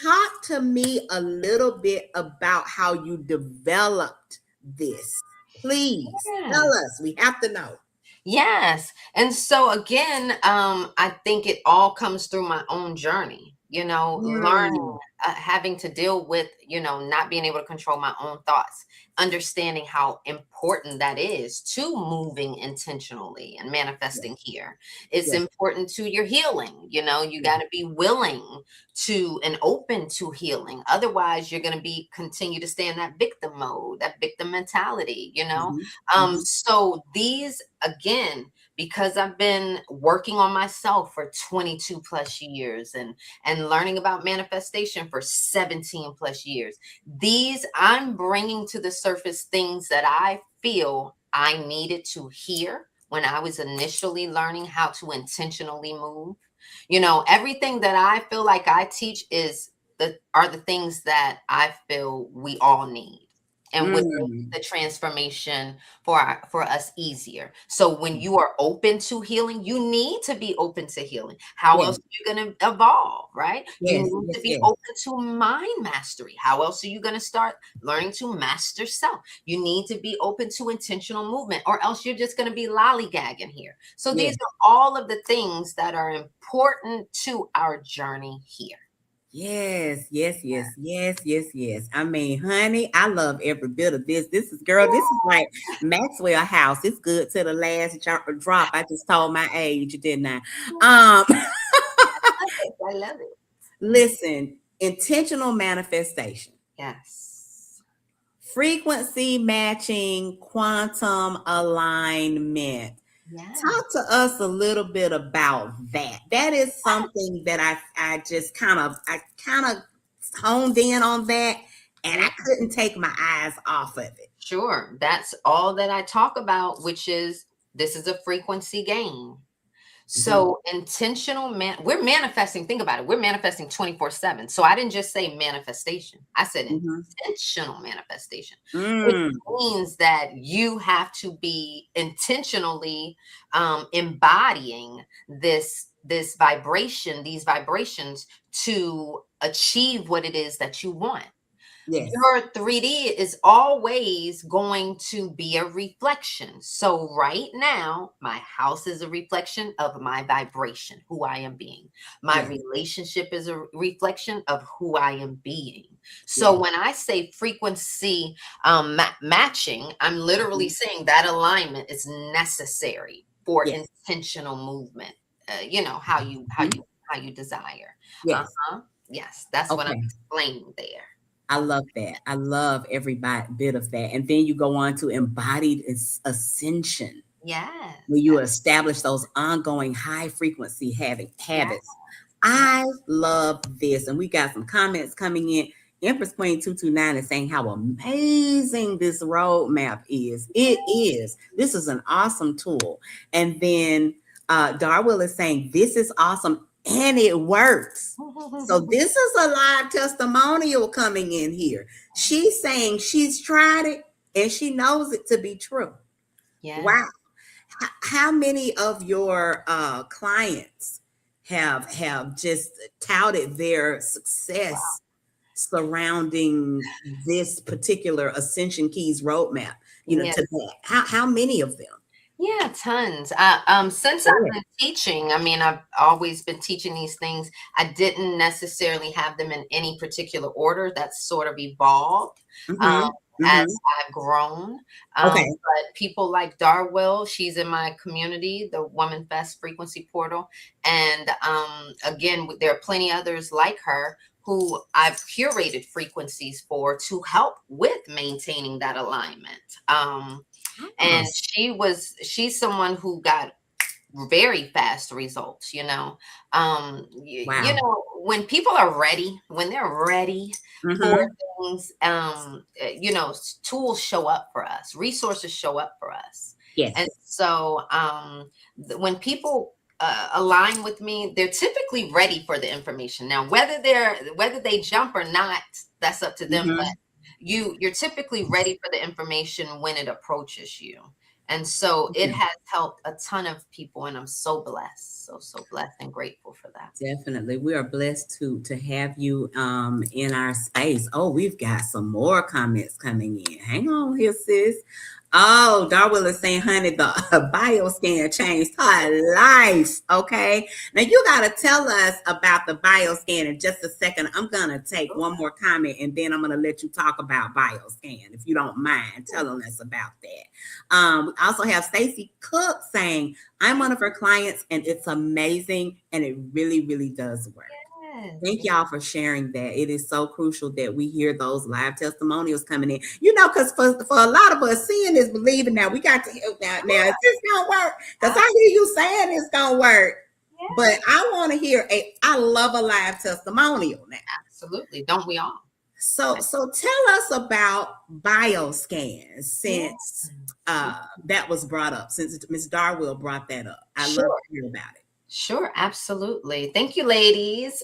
Talk to me a little bit about how you developed this. Please tell Yes. us. We have to know. Yes. And so again, I think it all comes through my own journey, learning, Mm, having to deal with, not being able to control my own thoughts, understanding how important that is to moving intentionally and yes, manifesting here. It's yes, important to your healing. You yes. got to be willing to and open to healing. Otherwise, you're going to continue to stay in that victim mode, that victim mentality. Mhm, mhm. So these, again, because I've been working on myself for 22 plus years and learning about manifestation for 17 plus years, these, I'm bringing to the surface things that I feel I needed to hear when I was initially learning how to intentionally move. Everything that I feel like I teach are the things that I feel we all need and would make Mm, the transformation for us easier. So when you are open to healing, you need to be open to healing. How yes, else are you going to evolve, right? You yes, need yes, to be yes, open to mind mastery. How else are you going to start learning to master self? You need to be open to intentional movement, or else you're just going to be lollygagging here. So these yes. are all of the things that are important to our journey here. Yes, yes, yes, yes, yes, yes. I mean, honey, I love every bit of this. This is like Maxwell House. It's good to the last drop. I just told my age, didn't I? Um, I love it. listen, intentional manifestation, Yes. frequency matching, quantum alignment. Yeah. Talk to us a little bit about that. That is something that I kind of honed in on that, and Yeah. I couldn't take my eyes off of it. Sure. That's all that I talk about, which is this is a frequency game. Mhm, So we're manifesting. Think about it. We're manifesting 24/7. So I didn't just say manifestation. I said mhm. intentional manifestation, which Mm, means that you have to be intentionally embodying this vibration, these vibrations to achieve what it is that you want. Yes. Your 3D is always going to be a reflection. So right now, my house is a reflection of my vibration, who I am being. My Yes. relationship is a reflection of who I am being. So Yes. when I say frequency matching, I'm literally Mhm. saying that alignment is necessary for Yes. intentional movement. How you how Mhm. you how you desire. Yes. Uh-huh. Yes, that's what I'm Okay. explaining there. I love that. I love every bit of that. And then you go on to embodied ascension, when Yes, you establish those ongoing high frequency yes, habits. yes, I love this. And we got some comments coming in. Empress Queen 229 is saying how amazing this roadmap is. It is. This is an awesome tool. And then Darwell is saying this is awesome and it works. So this is a live testimonial coming in here. She's saying she's tried it and she knows it to be true. yes. Wow. How many of your clients have just touted their success surrounding this particular Ascension Keys roadmap? Yeah, To that. How many of them? yeah, tons. Since I've Yeah. been teaching, I mean, I've always been teaching these things. I didn't necessarily have them in any particular order. That's sort of evolved um, Mm-hmm. as Mm-hmm. I've grown. Okay. But people like Darwell, she's in my community, the Woman Fest Frequency Portal, and again, there are plenty others like her who I've curated frequencies for to help with maintaining that alignment. And Oh, she's someone who got very fast results, wow. when people are ready, when they're ready for Mm-hmm. things, tools show up for us, resources show up for us. And Yes. so when people align with me, they're typically ready for the information. Now whether they jump or not, that's up to them, but Mm-hmm. you're typically ready for the information when it approaches you. And so it Okay. has helped a ton of people, and I'm so blessed, so blessed and grateful for that. Definitely. We are blessed to have you in our space. Oh, we've got some more comments coming in. Hang on here, sis. Oh, Darwell is saying, honey, the bioscan changed her life. Okay. Now you gotta tell us about the bioscan in just a second. I'm gonna take one more comment and then I'm gonna let you talk about bioscan, if you don't mind telling us about that. We also have Stacy Cook saying, I'm one of her clients and it's amazing and it really, really does work. Yes, Thank yes, y'all for sharing that. It is so crucial that we hear those live testimonials coming in. Because for a lot of us, seeing is believing. Now we got to now is this gonna work? Because I hear you saying it's gonna work, but I want to hear I love a live testimonial now. absolutely. Don't we all? So tell us about bioscans Yeah. since that was brought up, since Ms. Darwell brought that up. I love Sure. to hear about it. Sure, absolutely. Thank you, ladies.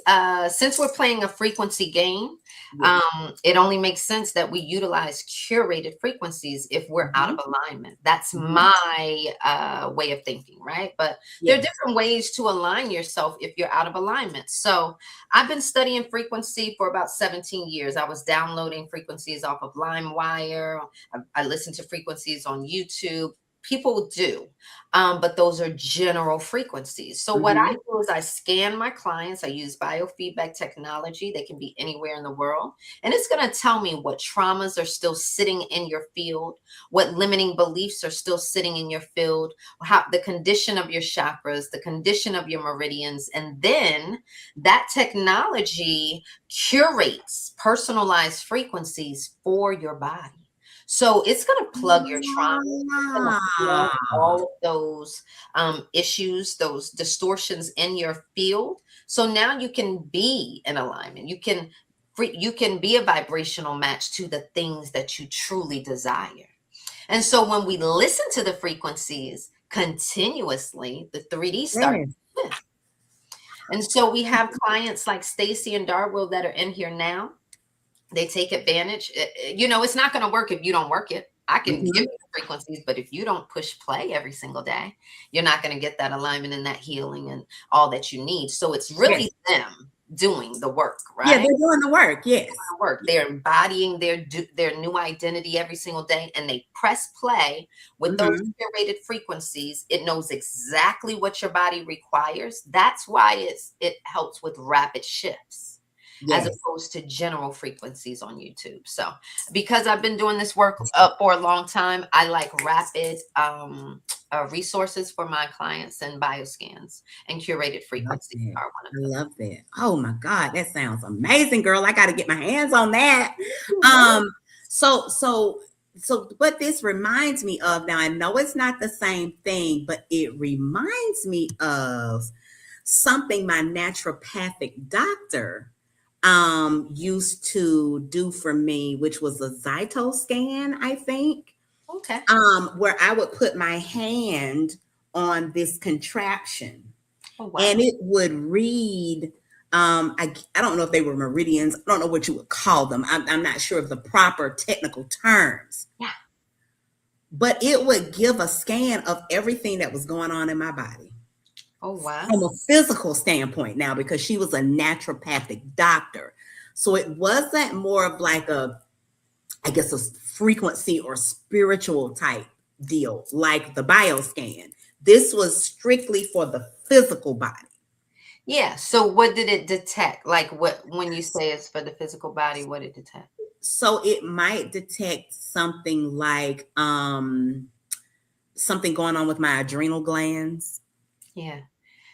Since we're playing a frequency game, Yes. it only makes sense that we utilize curated frequencies if we're out Mm-hmm. of alignment. That's Mm-hmm. my way of thinking, right? But there are Yes. different ways to align yourself if you're out of alignment. So I've been studying frequency for about 17 years. I was downloading frequencies off of LimeWire. I listened to frequencies on YouTube. People do. But those are general frequencies. So what I Mm-hmm. do is I scan my clients. I use biofeedback technology. They can be anywhere in the world. And it's going to tell me what traumas are still sitting in your field, what limiting beliefs are still sitting in your field, how the condition of your chakras, the condition of your meridians. And then that technology curates personalized frequencies for your body. So it's going to plug your trauma. It's going to plug Ah, all of those issues, those distortions in your field. So now you can be in alignment. You can be a vibrational match to the things that you truly desire. And so when we listen to the frequencies continuously, the 3D starts yes. to shift. And so we have clients like Stacy and Darwell that are in here now. They take advantage. It's not going to work if you don't work it. I can give Mm-hmm. you the frequencies, but if you don't push play every single day, you're not going to get that alignment and that healing and all that you need. So it's Yes. really them. doing the work, Yeah, right? they're doing the work. Yes. Work. They're embodying their new identity every single day, and they press play with those Mm-hmm. curated frequencies. It knows exactly what your body requires. That's why it helps with rapid shifts as Yes. opposed to general frequencies on YouTube. So because I've been doing this work for a long time, I like rapid resources for my clients, and bioscans and curated Love frequencies that. are one of I them. love that. Oh my God, that sounds amazing, girl. I got to get my hands on that. Yes. Um, so so so what this reminds me of, now I know it's not the same thing, but it reminds me of something my naturopathic doctor used to do for me, which was a Zyto scan, I think. Okay. Where I would put my hand on this contraption Oh wow. and it would read. I don't know if they were meridians. I don't know what you would call them. I'm not sure of the proper technical terms, Yeah. but it would give a scan of everything that was going on in my body Oh from a wow. physical standpoint now, because she was a naturopathic doctor. So it wasn't more of like I guess, a frequency or spiritual type deal like the bioscan. This was strictly for the physical body. Yeah. So what did it detect? Like what when you say it's for the physical body, what did it detect? So it might detect something like something going on with my adrenal glands. Yeah.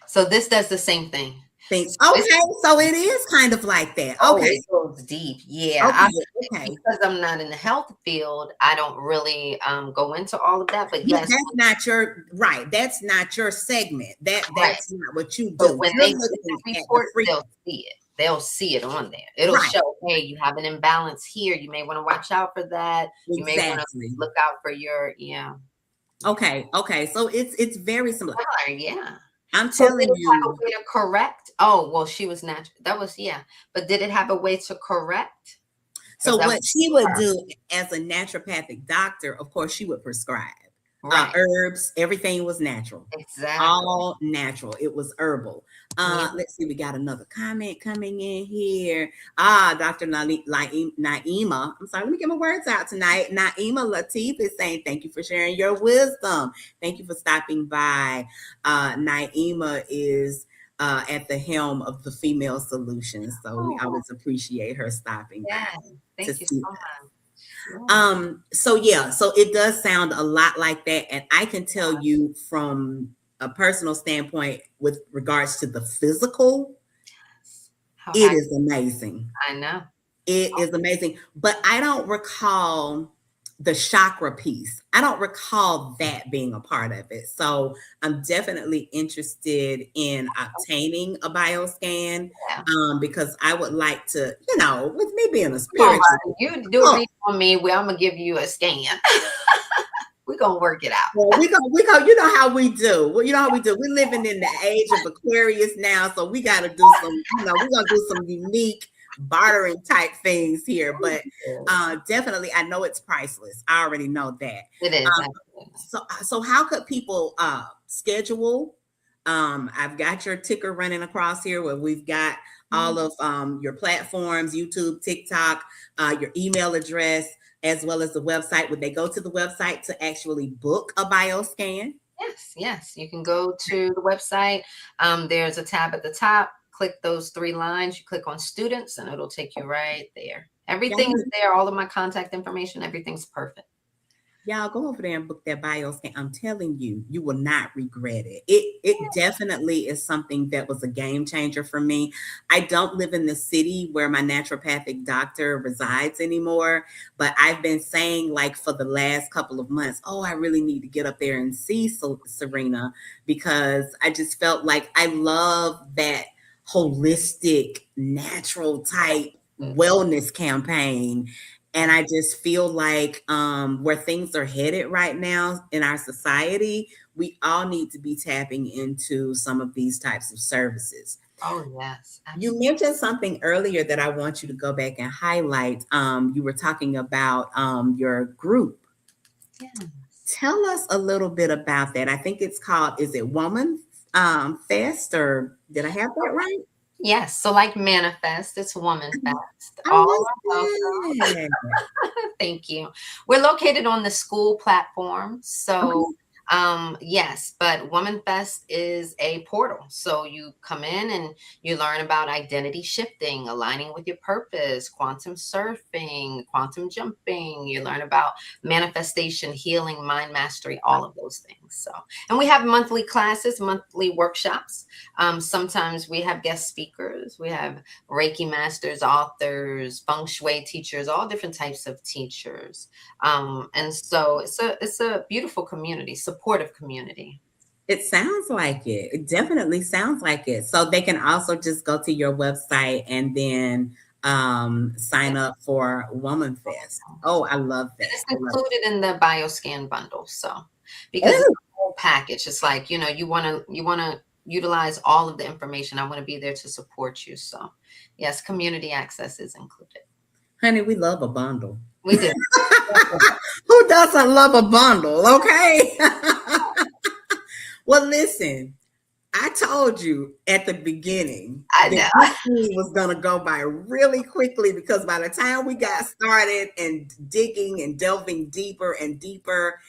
So this does the same thing. Think So it's okay, so it is kind of like that. oh, Okay. it goes deep. Yeah. Okay. Okay. Because I'm not in the health field, I don't really go into all of that. But Yeah, yes, that's not your right. That's not your segment. correct. That's not what you But do. when You're they get looking the at the report, they'll frequency. see it. They'll see it on there. It'll Right. show, hey, you have an imbalance here. You may want to watch out for that. You may want to Exactly. look out for your, yeah. Okay. Okay. So it's very similar. Yeah. I'm So did telling it have a you. way to correct? Oh, well, she was natural. That was, yeah. But did it have a way to correct? Because So that what was she would her. do as a naturopathic doctor, of course, she would prescribe Right. herbs. Everything was natural, Exactly. all natural. It was herbal. Yeah. Let's see, we got another comment coming in here. Dr. Naima. I'm sorry, let me get my words out tonight. Naima Latif is saying, thank you for sharing your wisdom. Thank you for stopping by. Naima is at the helm of the Female Solutions. So we Oh, always appreciate her stopping yeah. by to Thank you see so us. much. Yeah. So yeah, so it does sound a lot like that. And I can tell you from a personal standpoint with regards to the physical, How it accurate. is amazing. I know. It is amazing. But I don't recall the chakra piece. I don't recall that being a part of it. So I'm definitely interested in obtaining a bioscan Yeah. because I would like to, with me being a Come on, spiritual. Ronnie. You do a Oh, read on me where I'm gonna give you a scan. We're gonna work it out. well, we go. You know how we do. Well, you know how we do. We're living in the age of Aquarius now, so we got to do some. We're gonna do some unique bartering type things here. But definitely, I know it's priceless. I already know that. It is. Um, so how could people schedule? I've got your ticker running across here where we've got all of your platforms, YouTube, TikTok, your email address, as well as the website. Would they go to the website to actually book a bioscan? Yes. You can go to the website. There's a tab at the top. Click those 3 lines. You click on students, and it'll take you right there. Everything is there. All of my contact information. Everything's perfect. Y'all go over there and book that bioscan. I'm telling you, you will not regret it. It definitely is something that was a game changer for me. I don't live in the city where my naturopathic doctor resides anymore, but I've been saying like for the last couple of months, oh, I really need to get up there and see Serena because I just felt like I love that holistic, natural type wellness campaign. And I just feel like where things are headed right now in our society, we all need to be tapping into some of these types of services. Oh, yes. You mentioned something earlier that I want you to go back and highlight. You were talking about your group. Yes. Tell us a little bit about that. I think it's called, is it Woman Fest, or did I have that right? Yes. So like Manifest, it's Woman Fest. I All love are welcome. that. Thank you. We're located on the school platform. So, Okay. yes, but Woman Fest is a portal. So you come in and you learn about identity shifting, aligning with your purpose, quantum surfing, quantum jumping. You learn about manifestation, healing, mind mastery, all of those things. So, and we have monthly classes, monthly workshops. Sometimes we have guest speakers. We have Reiki masters, authors, feng shui teachers, all different types of teachers. And so it's a beautiful community, supportive community. It sounds like it. It definitely sounds like it. So they can also just go to your website and then Yeah. sign up for Woman Fest. Oh, I love And that. it's I love included in the bioscan bundle. So because it's it. a whole package, it's like, you wanna utilize all of the information. I want to be there to support you. So yes, community access is included. Honey, we love a bundle. We do. Who doesn't love a bundle? Okay. Well, listen, I told you at the beginning I that know. this thing was going to go by really quickly because by the time we got started and digging and delving deeper and deeper,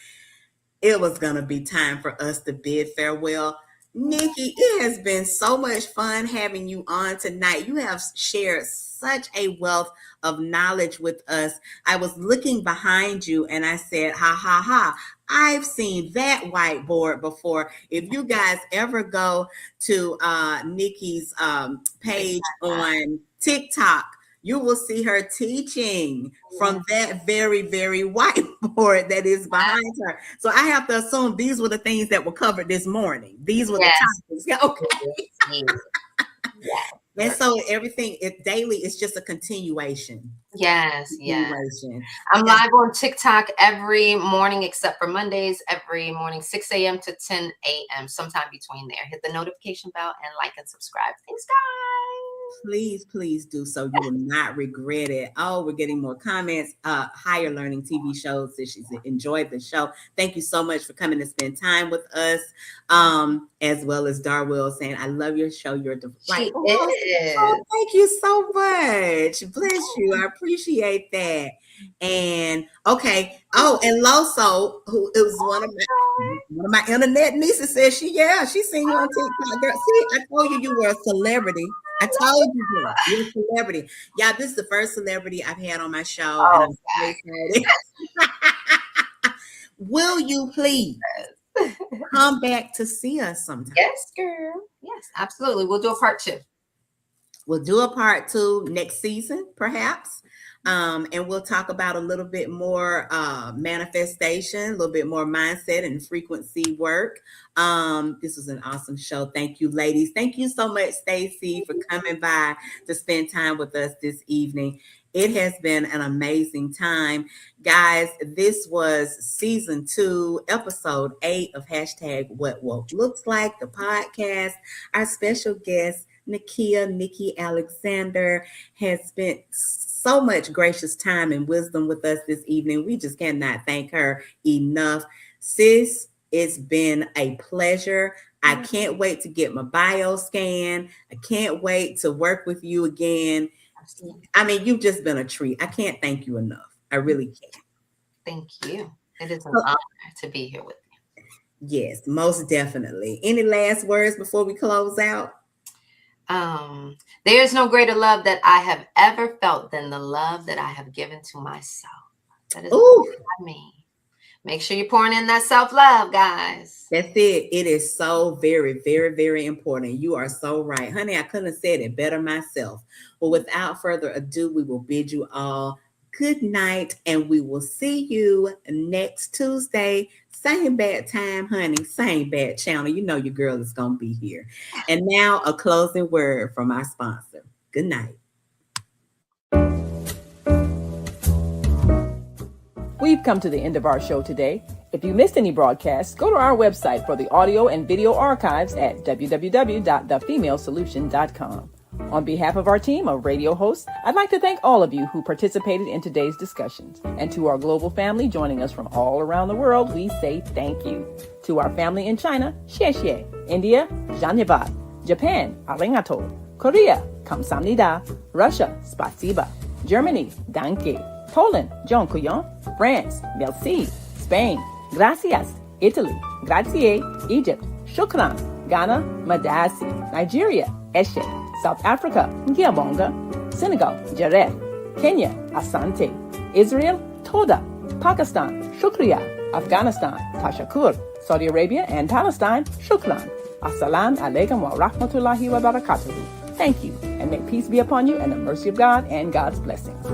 it was going to be time for us to bid farewell. Nikki, it has been so much fun having you on tonight. You have shared such a wealth of knowledge with us. I was looking behind you and I said, ha ha ha. I've seen that whiteboard before. If you guys ever go to Nikki's page on TikTok, you will see her teaching from that very, very whiteboard that is behind her. So I have to assume these were the things that were covered this morning. These were the Yes. topics. Yeah, okay. Yes. And so everything it daily is just a continuation. Yes. Yes. Continuation. I'm live on TikTok every morning except for Mondays, every morning, 6 a.m. to 10 a.m., sometime between there. Hit the notification bell and like and subscribe. Thanks, guys. Please, please do so. You will not regret it. Oh, we're getting more comments. Higher learning TV shows that she's enjoyed the show. Thank you so much for coming to spend time with us. As well as Darwell saying, I love your show. You're She delightful. is. Oh, thank you so much. Bless you. I appreciate that. And okay. Oh, and Loso, who it was one of my internet nieces said she seen you on TikTok. Girl, see, I told you you were a celebrity. I told you, girl, you're a celebrity. Yeah, this is the first celebrity I've had on my show, and I'm so excited. Will you please come back to see us sometime? Yes, girl. Yes, absolutely. We'll do a part 2. We'll do a part 2 next season, perhaps. And we'll talk about a little bit more manifestation, a little bit more mindset and frequency work. This was an awesome show. Thank you, ladies. Thank you so much, Stacy, for coming by to spend time with us this evening. It has been an amazing time. Guys, this was season 2, episode 8 of hashtag What Woke Looks Like, the podcast. Our special guest, Nakiea Nikki Alexander, has spent so much gracious time and wisdom with us this evening. We just cannot thank her enough. Sis, it's been a pleasure. I can't wait to get my bio scan. I can't wait to work with you again. I mean, you've just been a treat. I can't thank you enough. I really can't. Thank you. It is an honor to be here with you. Yes, most definitely. Any last words before we close out? There is no greater love that I have ever felt than the love that I have given to myself. That is what I mean. Make sure you're pouring in that self-love, guys. That's it. It is so very, very, very important. You are so right. Honey, I couldn't have said it better myself. Well, without further ado, we will bid you all good night, and we will see you next Tuesday. Same bad time, honey. Same bad channel. You know your girl is going to be here. And now a closing word from our sponsor. Good night. We've come to the end of our show today. If you missed any broadcasts, go to our website for the audio and video archives at www.thefemalesolution.com. On behalf of our team of radio hosts, I'd like to thank all of you who participated in today's discussions. And to our global family joining us from all around the world, we say thank you. To our family in China, xie xie. India, zhanyavad. Japan, arigato. Korea, kamsamnida. Russia, spasiba. Germany, danke. Poland, dziękuję. France, merci. Spain, gracias. Italy, grazie. Egypt, shukran. Ghana, madasi. Nigeria, eshe. South Africa, ngiyabonga. Senegal, jareh. Kenya, asante. Israel, toda. Pakistan, shukriya. Afghanistan, tashakur. Saudi Arabia and Palestine, shukran. Assalamu alaikum wa rahmatullahi wa barakatuhu. Thank you, and may peace be upon you and the mercy of God and God's blessings.